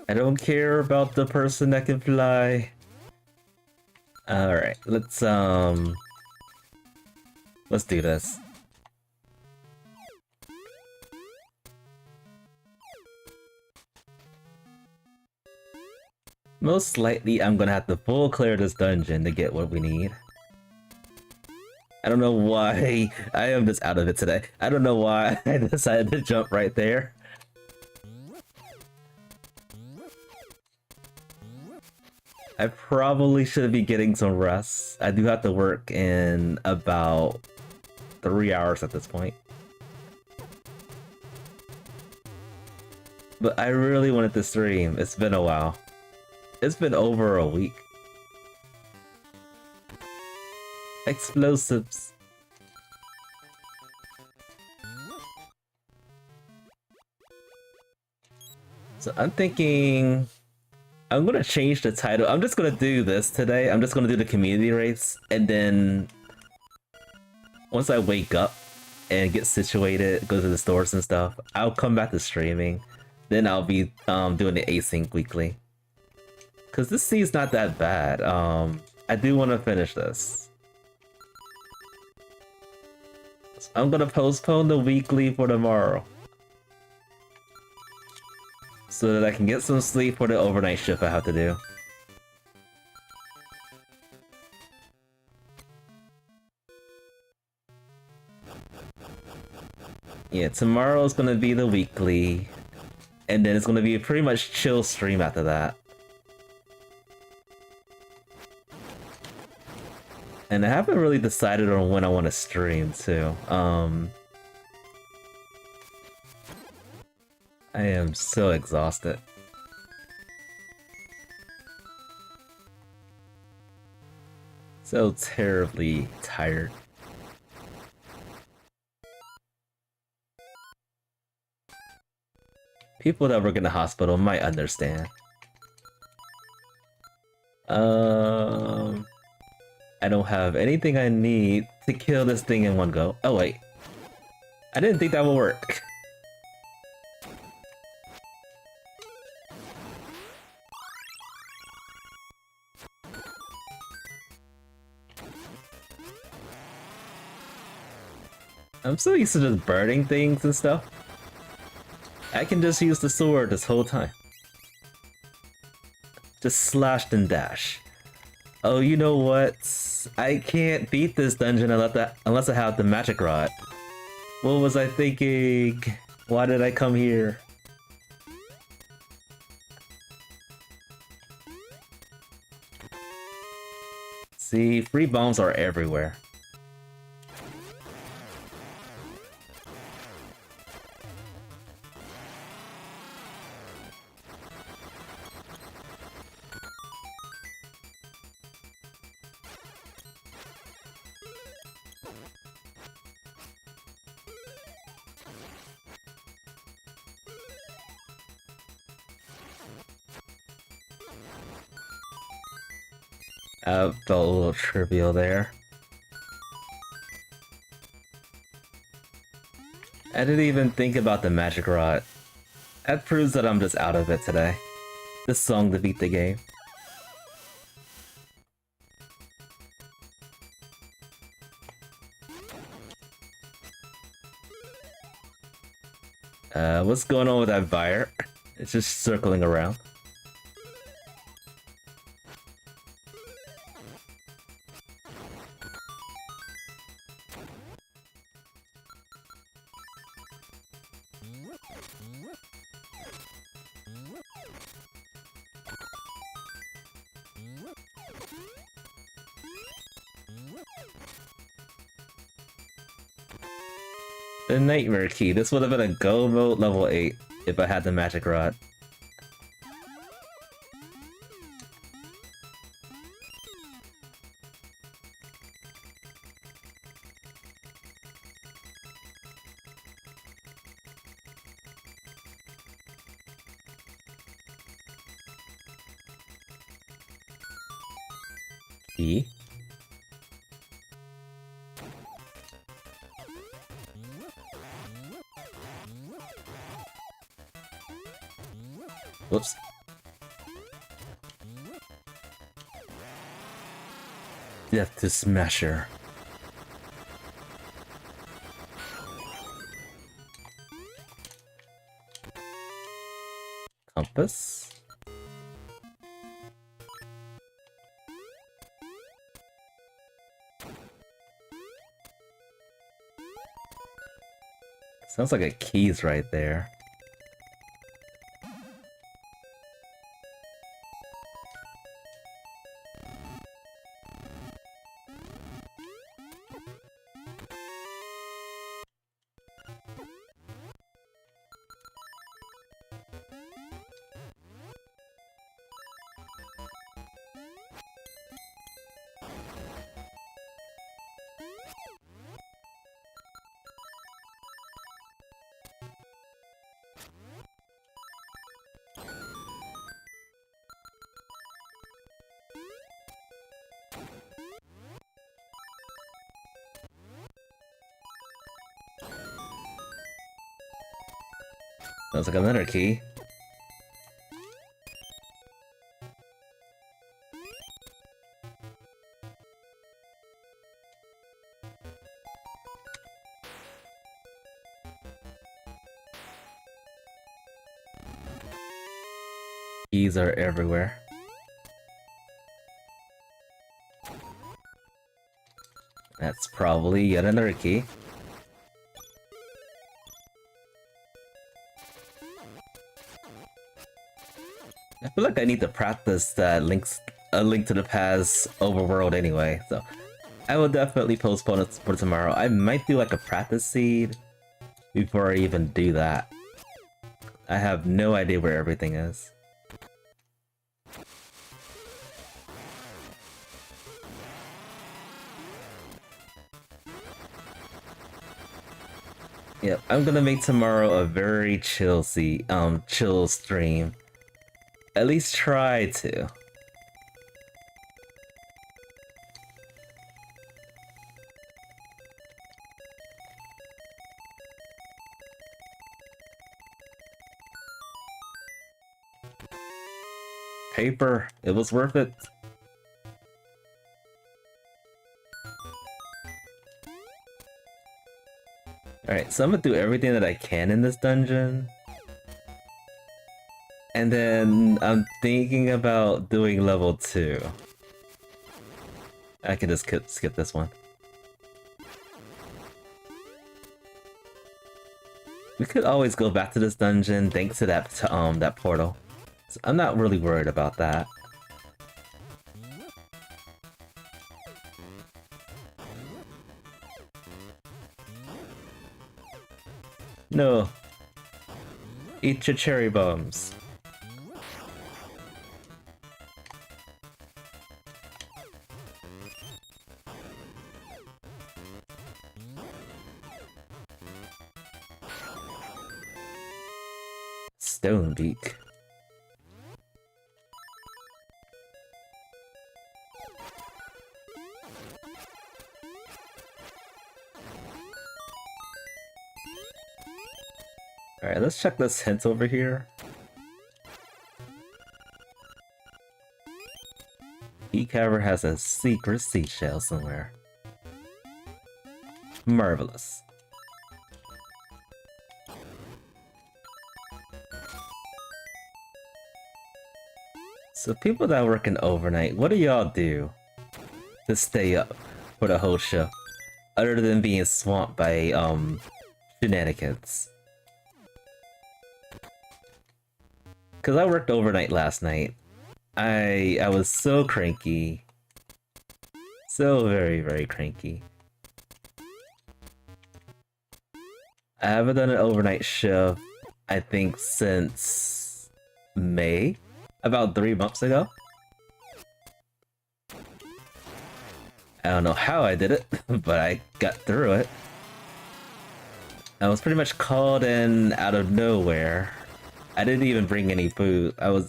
I don't care about the person that can fly. Alright, let's do this. Most likely I'm gonna have to full clear this dungeon to get what we need. I don't know why I am just out of it today. I don't know why I decided to jump right there. I probably should be getting some rest. I do have to work in about 3 hours at this point. But I really wanted to stream. It's been a while. It's been over a week. Explosives. So I'm thinking I'm gonna change the title. I'm just gonna do this today. I'm just gonna do the community race, and then once I wake up and get situated, go to the stores and stuff, I'll come back to streaming. Then I'll be doing the async weekly. Cause this scene's not that bad. I do want to finish this. So I'm gonna postpone the weekly for tomorrow, so that I can get some sleep for the overnight shift I have to do. Yeah, tomorrow's gonna be the weekly, and then it's gonna be a pretty much chill stream after that. And I haven't really decided on when I want to stream too. I am so exhausted. So terribly tired. People that work in the hospital might understand. I don't have anything I need to kill this thing in one go. Oh wait. I didn't think that would work. I'm so used to just burning things and stuff. I can just use the sword this whole time. Just slash and dash. Oh, you know what? I can't beat this dungeon unless I have the magic rod. What was I thinking? Why did I come here? See, free bombs are everywhere. Felt a little trivial there. I didn't even think about the magic rod. That proves that I'm just out of it today. This song to beat the game. What's going on with that buyer? It's just circling around. The Nightmare Key. This would have been a go mode level 8 if I had the magic rod. E? Whoops. Death to Smasher. Compass. Sounds like a key's right there. Sounds like another key. Keys are everywhere. That's probably yet another key. I feel like I need to practice that A Link to the Past overworld anyway, so I will definitely postpone it for tomorrow. I might do like a practice seed before I even do that. I have no idea where everything is. Yep, I'm gonna make tomorrow a very chill stream. At least try to. Paper, it was worth it. Alright, so I'm gonna do everything that I can in this dungeon. And then I'm thinking about doing level 2. I can just skip this one. We could always go back to this dungeon thanks to that portal. So I'm not really worried about that. No. Eat your cherry bombs. Stonebeak. Alright, let's check this hint over here. E-Cover has a secret seashell somewhere. Marvelous. So people that work in overnight, what do y'all do to stay up for the whole show? Other than being swamped by, shenanigans. Cause I worked overnight last night. I was so cranky. So very, very cranky. I haven't done an overnight shift, I think, since May? About 3 months ago? I don't know how I did it, but I got through it. I was pretty much called in out of nowhere. I didn't even bring any food. Well,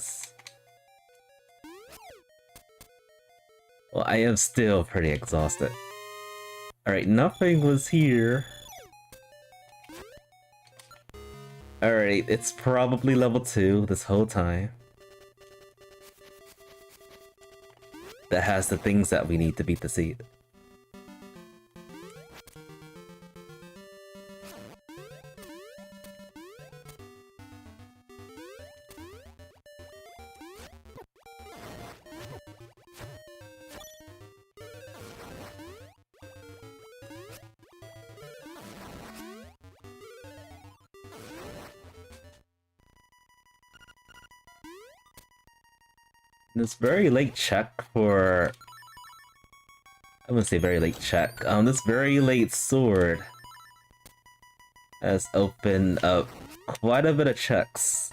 I am still pretty exhausted. Alright, nothing was here. Alright, it's probably level 2 this whole time. That has the things that we need to beat the seed. This very late check for... I'm gonna say very late check. This very late sword has opened up quite a bit of checks.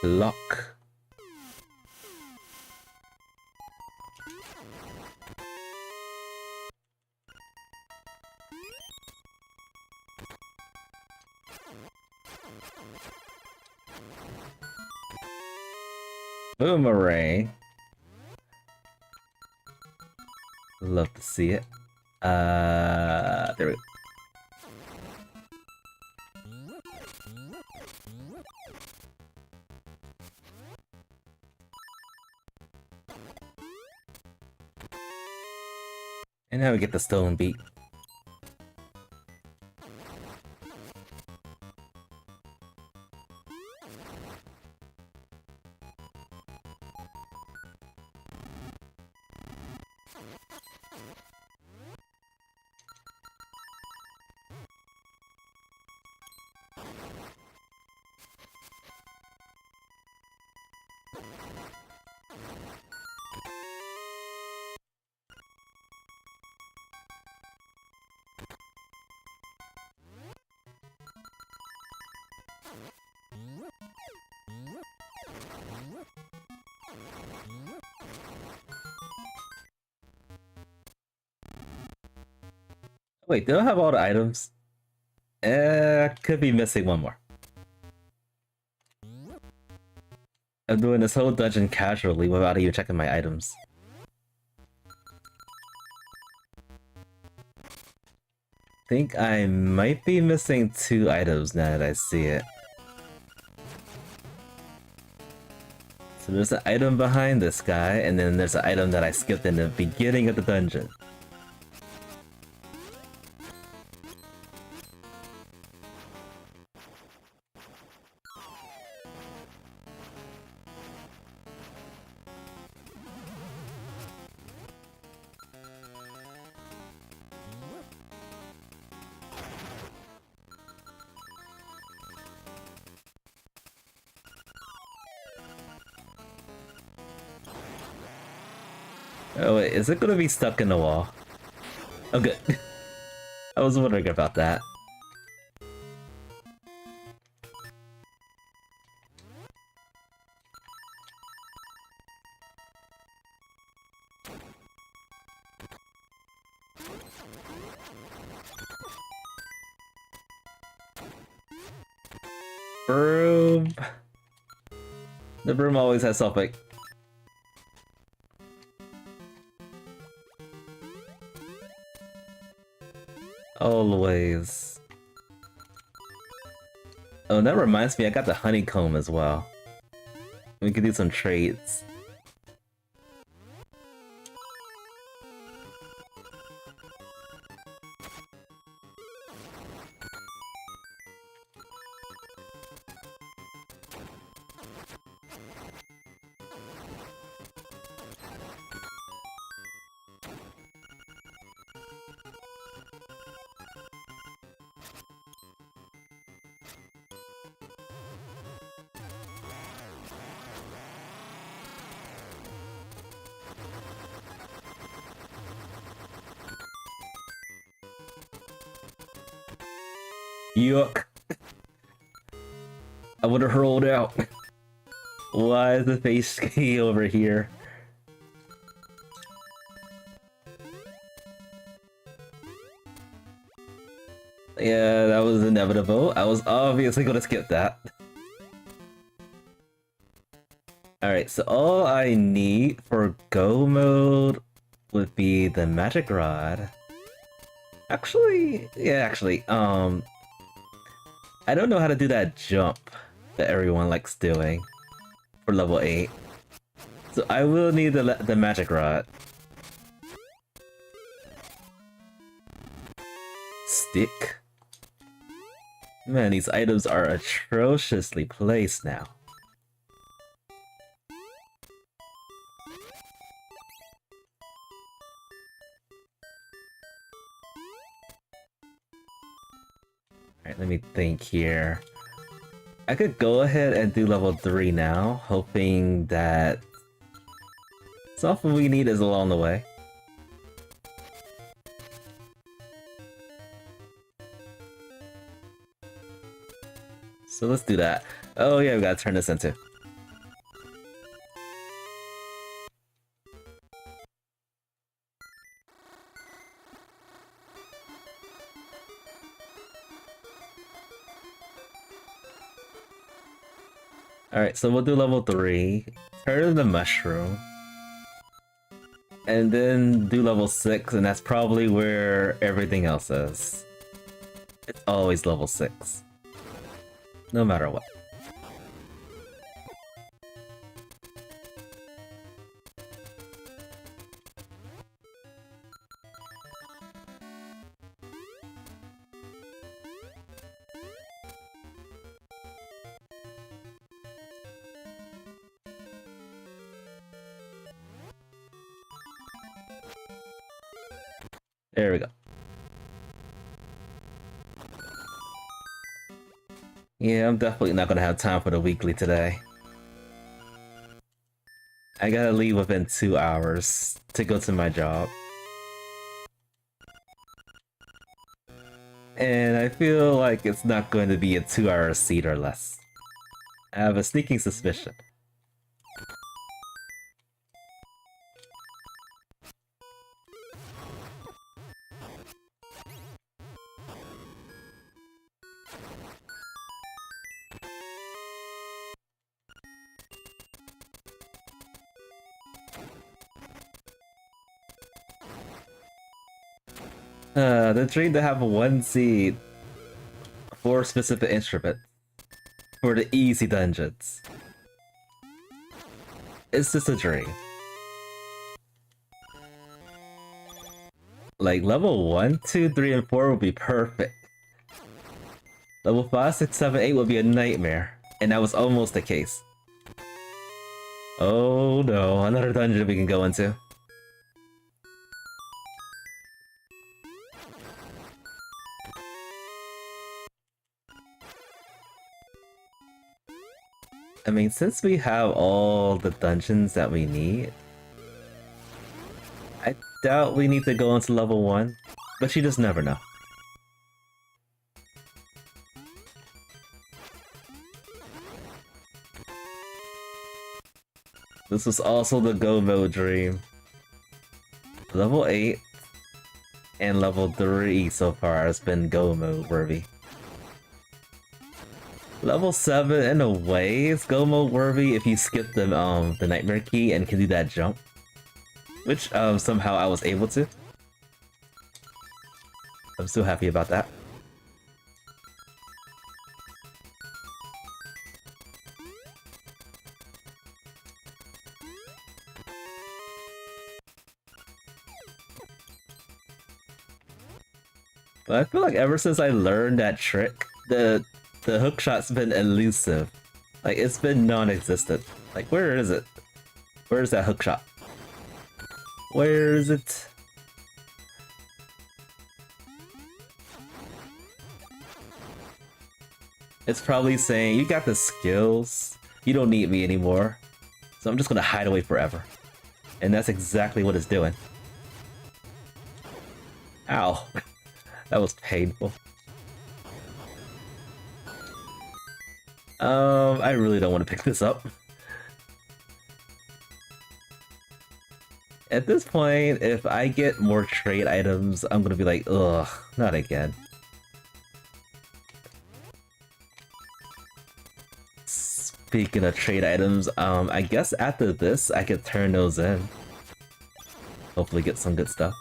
Lock. Boomerang. Love to see it. There we go. And now we get the stolen beat. Wait, do I have all the items? Could be missing one more. I'm doing this whole dungeon casually without even checking my items. Think I might be missing 2 items now that I see it. So there's an item behind this guy, and then there's an item that I skipped in the beginning of the dungeon. Oh wait, is it gonna be stuck in the wall? Oh good. I was wondering about that. Broom. The broom always has something. Always. Oh, that reminds me, I got the honeycomb as well. We could do some trades. Yuck. I would've rolled out. Why is the face key over here? Yeah, that was inevitable. I was obviously gonna skip that. Alright, so all I need for go mode would be the magic rod. Actually, I don't know how to do that jump that everyone likes doing for level 8. So I will need the magic rod. Stick. Man, these items are atrociously placed now. Alright, let me think here. I could go ahead and do level 3 now, hoping that something we need is along the way. So let's do that. Oh yeah, we gotta turn this into. Alright, so we'll do level 3, turn the mushroom, and then do level 6, and that's probably where everything else is. It's always level 6. No matter what. There we go. Yeah, I'm definitely not gonna have time for the weekly today. I gotta leave within 2 hours to go to my job. And I feel like it's not going to be a 2-hour seat or less. I have a sneaking suspicion. The dream to have one seed for specific instrument for the easy dungeons. It's just a dream. Like level 1, 2, 3, and 4 would be perfect. Level 5, 6, 7, 8 would be a nightmare, and that was almost the case. Oh no, another dungeon we can go into. I mean, since we have all the dungeons that we need, doubt we need to go into level 1, but you just never know. This was also the go mode dream. Level 8 and level 3 so far has been go mode worthy. Level 7 in a way is go mode worthy if you skip the nightmare key and can do that jump. Which somehow I was able to. I'm so happy about that. But I feel like ever since I learned that trick, the hookshot's been elusive. Like, it's been non-existent. Like, where is it? Where is that hookshot? Where is it? It's probably saying, you got the skills, you don't need me anymore, so I'm just gonna hide away forever. And that's exactly what it's doing. Ow. That was painful. I really don't want to pick this up. At this point, if I get more trade items, I'm gonna be like, ugh, not again. Speaking of trade items, I guess after this, I could turn those in. Hopefully get some good stuff.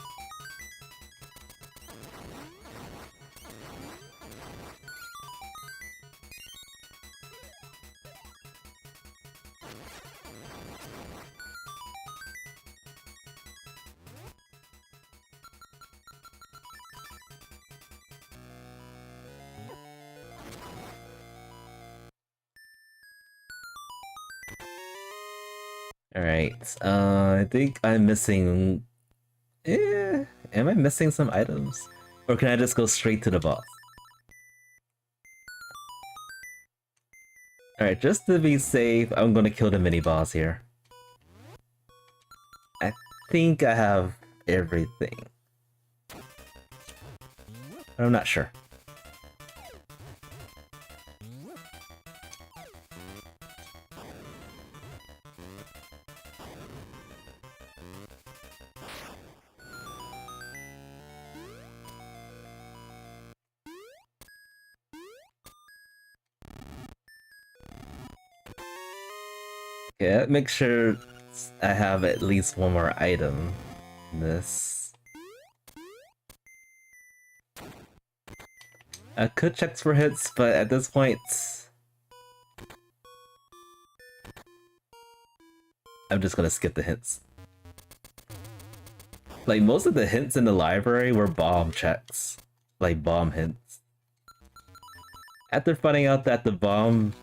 Alright, I think I'm missing... am I missing some items? Or can I just go straight to the boss? Alright, just to be safe, I'm gonna kill the mini-boss here. I think I have everything. But I'm not sure. Okay, make sure I have at least one more item in this. I could check for hits, but at this point... I'm just gonna skip the hints. Like, most of the hints in the library were bomb checks. Like, bomb hints. After finding out that the bomb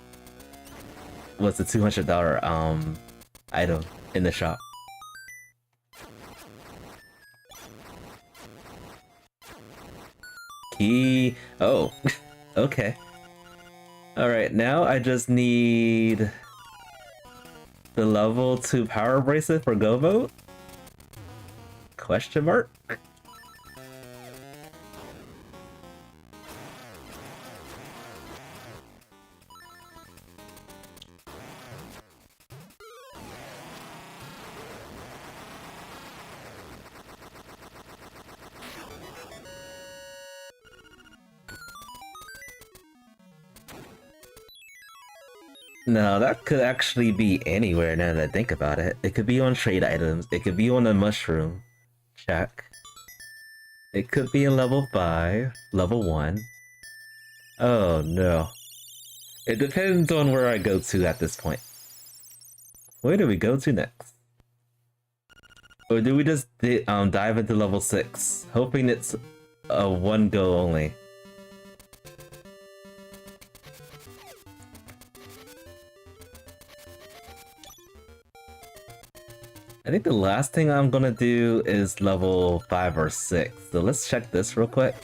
was the $200 item in the shop. Key. Oh, okay. Alright, now I just need the level 2 power bracelet for go mode? Question mark? No, that could actually be anywhere now that I think about it. It could be on trade items, it could be on the mushroom. Check. It could be in level 5, level 1. Oh no. It depends on where I go to at this point. Where do we go to next? Or do we just dive into level 6, hoping it's a one go only? I think the last thing I'm gonna do is level 5 or 6, so let's check this real quick.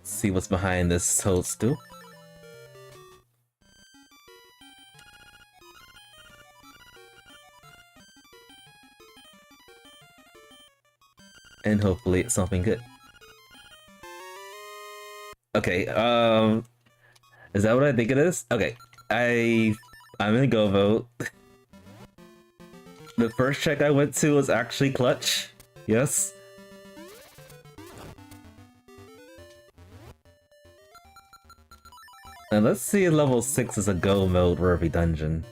See what's behind this toadstool. And hopefully it's something good. Okay, is that what I think it is? Okay, I'm gonna go vote. The first check I went to was actually clutch. Yes. And let's see if level 6 is a go mode worthy dungeon.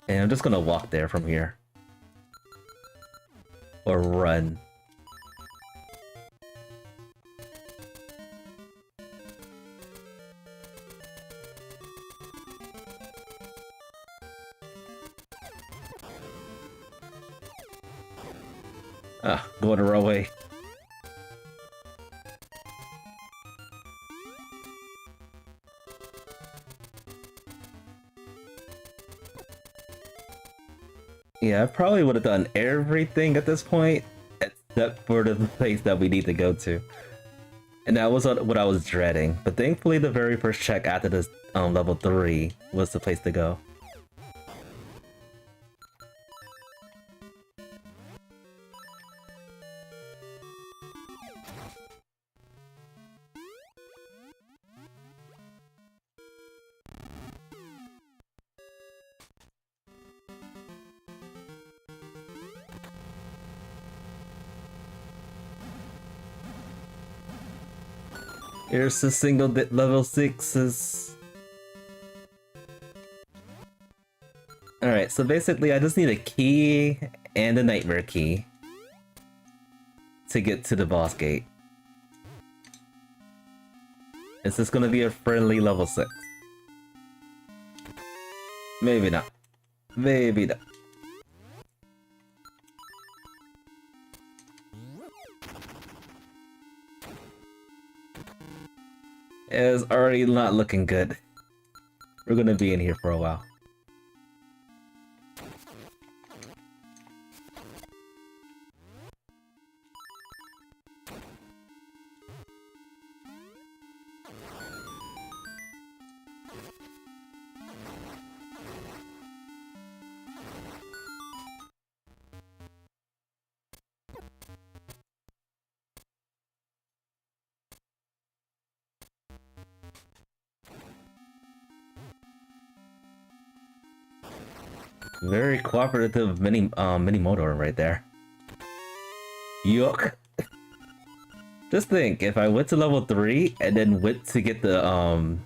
And I'm just gonna walk there from here. Or run. Ah, going the wrong way. Yeah, I probably would have done everything at this point, except for the place that we need to go to. And that was what I was dreading. But thankfully the very first check after this level 3 was the place to go. Here's the single level 6s. Alright, so basically I just need a key and a nightmare key to get to the boss gate. Is this gonna be a friendly level 6? Maybe not. Maybe not. It's already not looking good. We're gonna be in here for a while. Very cooperative mini motor right there. Yuck. Just think, if I went to level 3 and then went to get the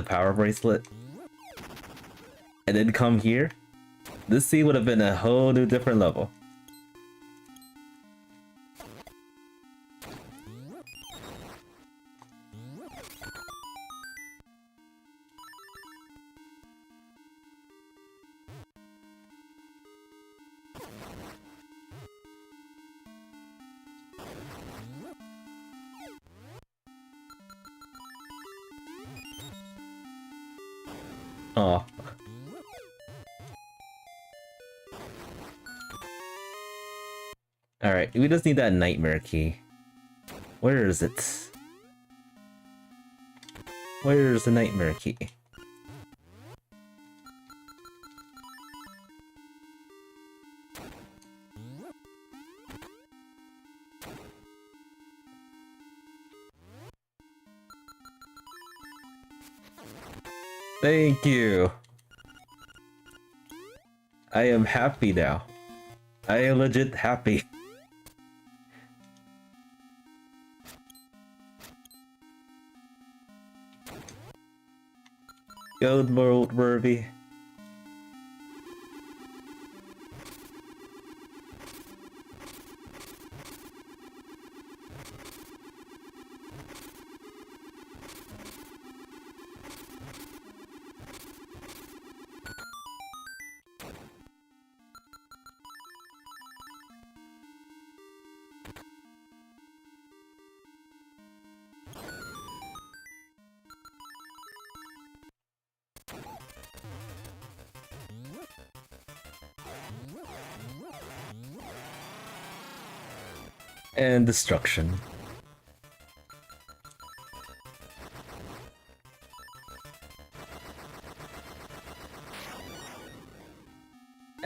power bracelet and then come here, this scene would have been a whole new different level. Aw. Alright, we just need that nightmare key. Where is it? Where's the nightmare key? Thank you. I am happy now. I am legit happy. Gold world worthy. And destruction.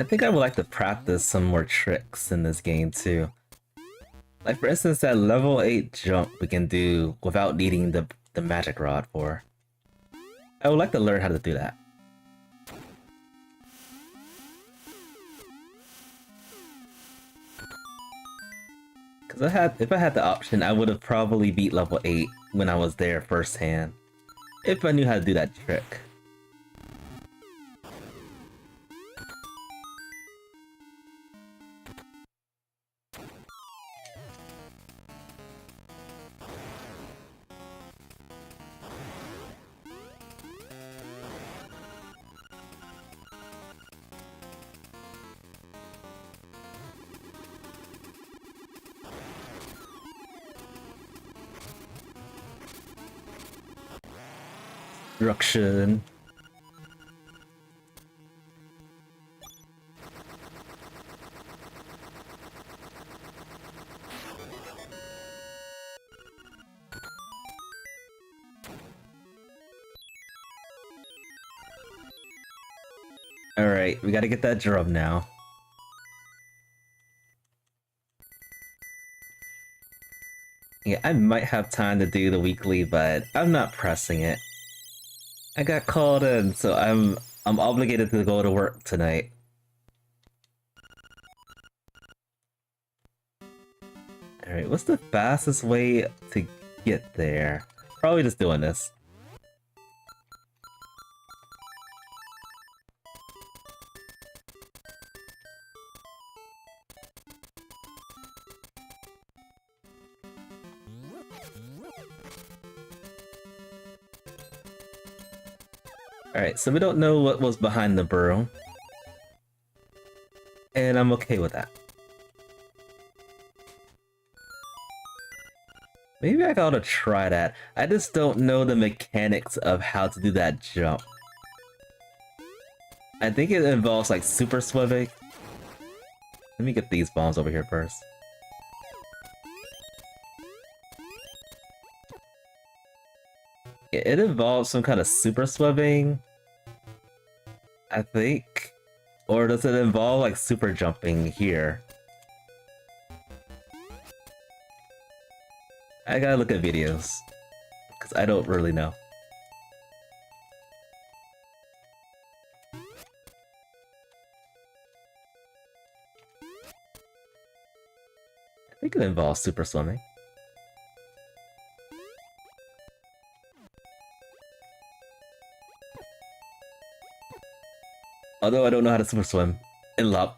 I think I would like to practice some more tricks in this game too. Like for instance, that level 8 jump we can do without needing the magic rod for. I would like to learn how to do that. Cause if I had the option, I would have probably beat level 8 when I was there firsthand. If I knew how to do that trick. Destruction. Alright, we gotta get that drum now. Yeah, I might have time to do the weekly, but I'm not pressing it. I got called in, so I'm obligated to go to work tonight. Alright, what's the fastest way to get there? Probably just doing this. Alright, so we don't know what was behind the burrow. And I'm okay with that. Maybe I gotta try that. I just don't know the mechanics of how to do that jump. I think it involves like super swimming. Let me get these bombs over here first. It involves some kind of super swimming, I think. Or does it involve like super jumping here? I gotta look at videos, because I don't really know. I think it involves super swimming. Although I don't know how to super swim in lava.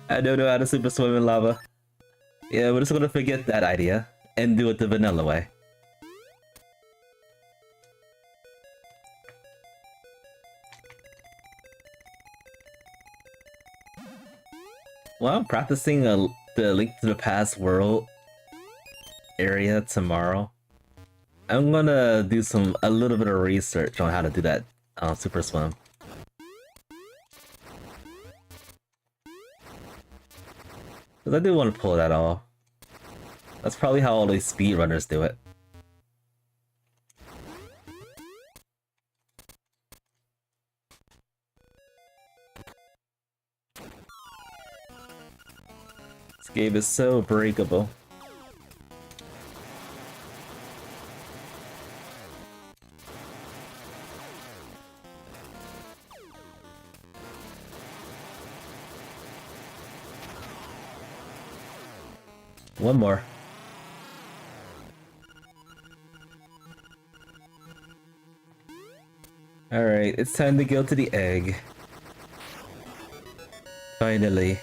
I don't know how to super swim in lava. Yeah, we're just gonna forget that idea and do it the vanilla way. Well, I'm practicing the Link to the Past world area tomorrow. I'm gonna do a little bit of research on how to do that super swim. Because I do want to pull that off. That's probably how all these speedrunners do it. This game is so breakable. One more. Alright, it's time to go to the egg. Finally.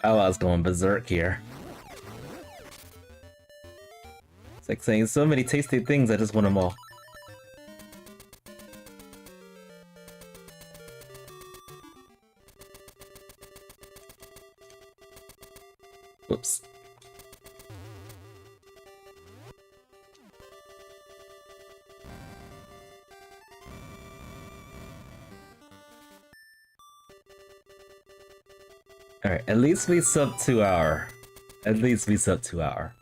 Oh, I was going berserk here. It's like saying so many tasty things, I just want them all. Whoops. Alright, at least we sub 2 hour. At least we sub 2 hour.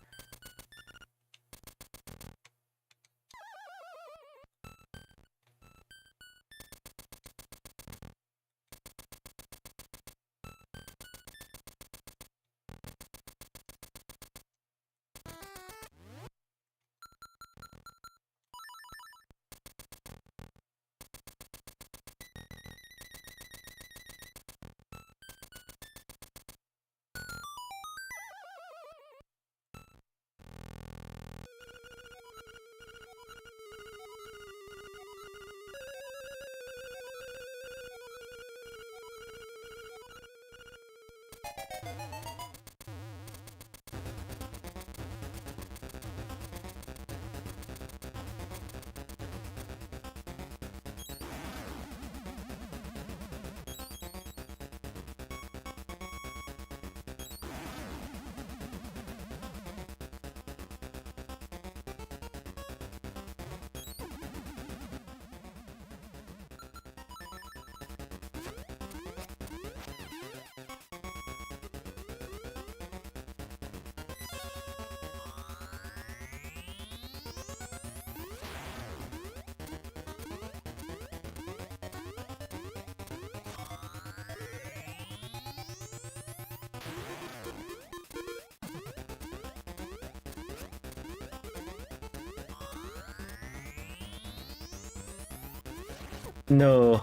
No.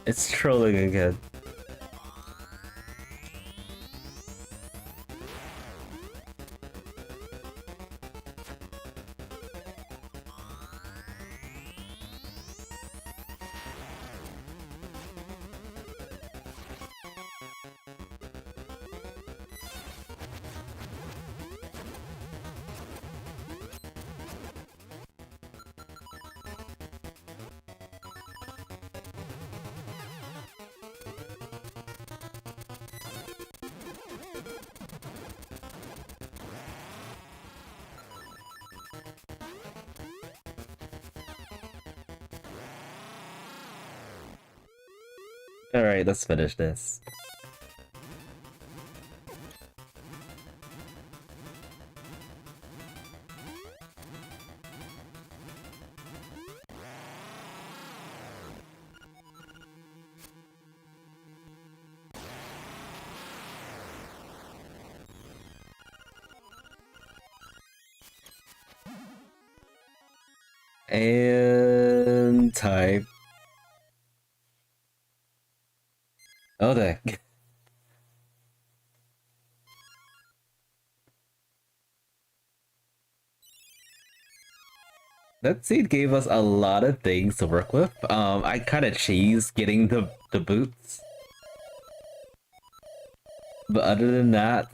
It's trolling again. Alright, let's finish this. And type. Oh, dang. That seed gave us a lot of things to work with. I kind of cheesed getting the boots. But other than that,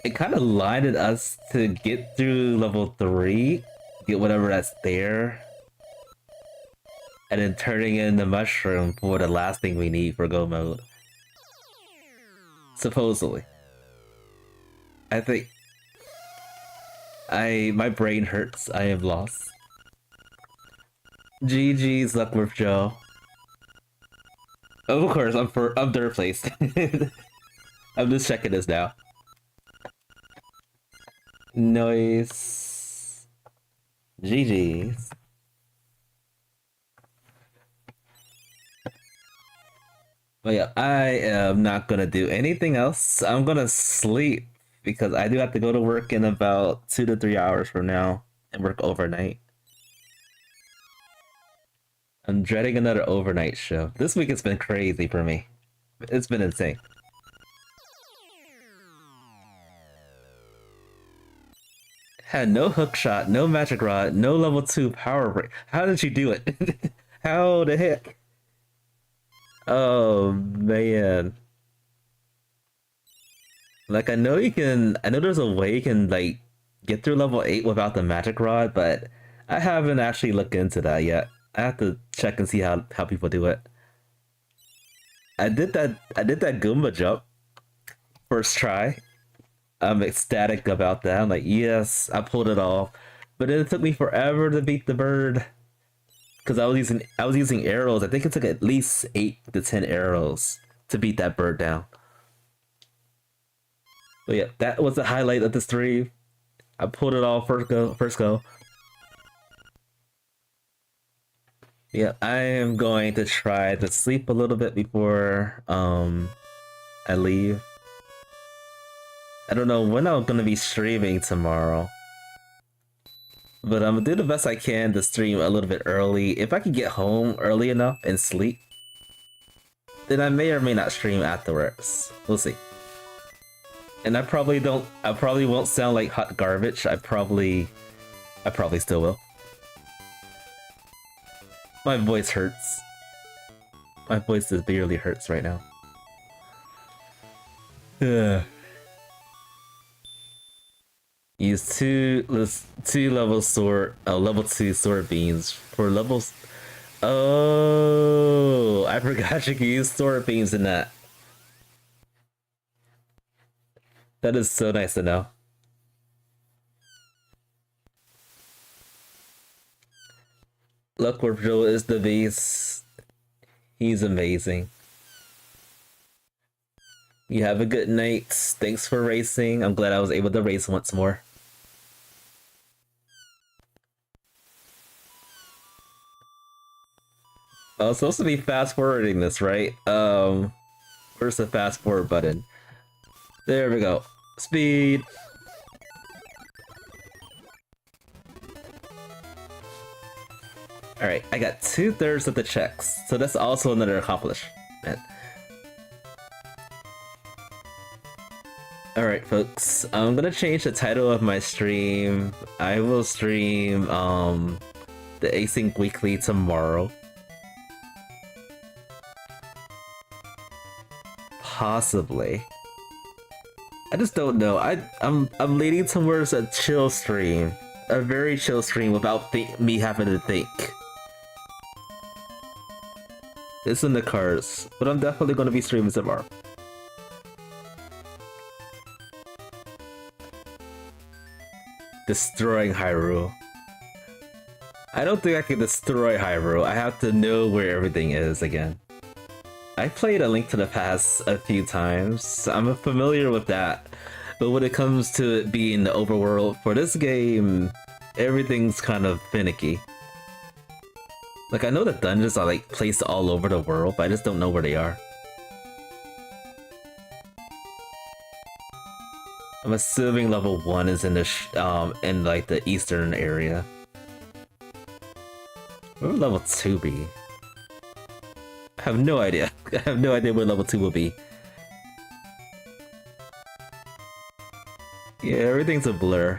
it kind of lined us to get through level 3, get whatever that's there, and then turning in the mushroom for the last thing we need for go mode. Supposedly. I think... my brain hurts. I am lost. GG's Luckworth Joe. Of course, I'm third place. I'm just checking this now. Nice. GG's. But yeah, I am not gonna do anything else. I'm gonna sleep because I do have to go to work in about 2 to 3 hours from now and work overnight. I'm dreading another overnight show. This week has been crazy for me. It's been insane. Had no hook shot, no magic rod, no level 2 power break. How did you do it? How the heck? Oh man. Like I know there's a way you can like get through level 8 without the magic rod, but I haven't actually looked into that yet. I have to check and see how people do it. I did that Goomba jump first try. I'm ecstatic about that. I'm like, yes, I pulled it off. But it took me forever to beat the bird. Because I was using arrows. I think it took at least 8 to 10 arrows to beat that bird down. But yeah, that was the highlight of the stream. I pulled it off first go. Yeah, I am going to try to sleep a little bit before I leave. I don't know when I'm gonna be streaming tomorrow. But I'm gonna do the best I can to stream a little bit early. If I can get home early enough and sleep, then I may or may not stream afterwards. We'll see. And I probably won't sound like hot garbage. I probably still will. My voice hurts. My voice severely hurts right now. Ugh. Use two level level 2 sword beams for levels. Oh, I forgot you can use sword beams in that. That is so nice to know. Luckworth Joe is the base. He's amazing. You have a good night. Thanks for racing. I'm glad I was able to race once more. I was supposed to be fast forwarding this, right? Where's the fast forward button? There we go. Speed. Alright, I got 2/3 of the checks, so that's also another accomplishment. Alright folks, I'm gonna change the title of my stream. I will stream the Async Weekly tomorrow. Possibly. I just don't know. I'm leaning towards a chill stream. A very chill stream without me having to think. It's in the cards, but I'm definitely gonna be streaming tomorrow. Destroying Hyrule. I don't think I can destroy Hyrule. I have to know where everything is again. I played A Link to the Past a few times, so I'm familiar with that. But when it comes to it being the overworld for this game, everything's kind of finicky. Like, I know the dungeons are like placed all over the world, but I just don't know where they are. I'm assuming level 1 is in the in like the eastern area. Where would level 2 be? I have no idea. I have no idea where level 2 will be. Yeah, everything's a blur.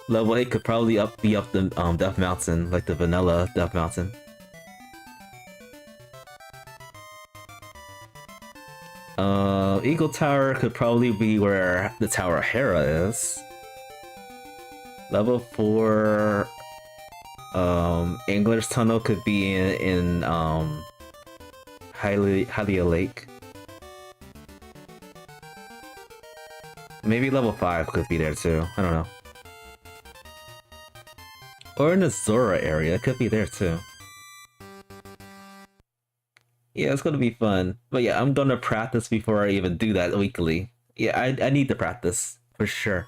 Level 8 could probably be up the Death Mountain, like the vanilla Death Mountain. Eagle Tower could probably be where the Tower of Hera is. Level 4 Angler's Tunnel could be in Hylia Lake. Maybe level 5 could be there too, I don't know. Or in the Zora area, it could be there too. Yeah, it's gonna be fun. But yeah, I'm gonna practice before I even do that weekly. Yeah, I need to practice, for sure.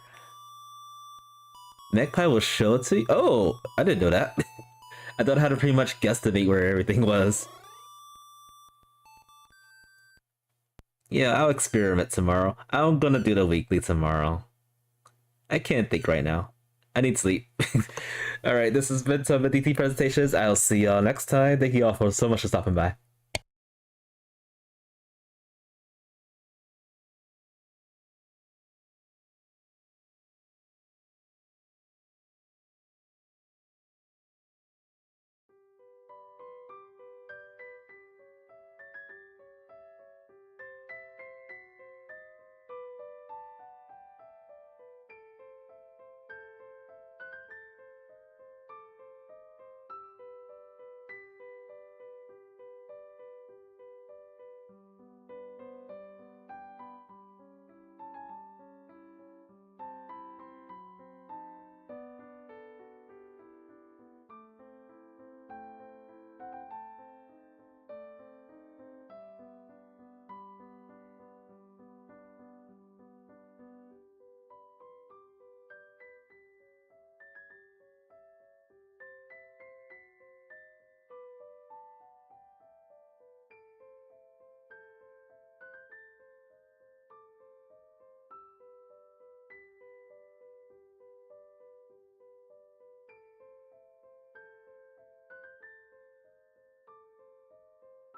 Magpie will show it to you? Oh, I didn't know that. I thought I had to pretty much guesstimate where everything was. Yeah, I'll experiment tomorrow. I'm gonna do the weekly tomorrow. I can't think right now. I need sleep. Alright, this has been some DT presentations. I'll see y'all next time. Thank you all for so much for stopping by.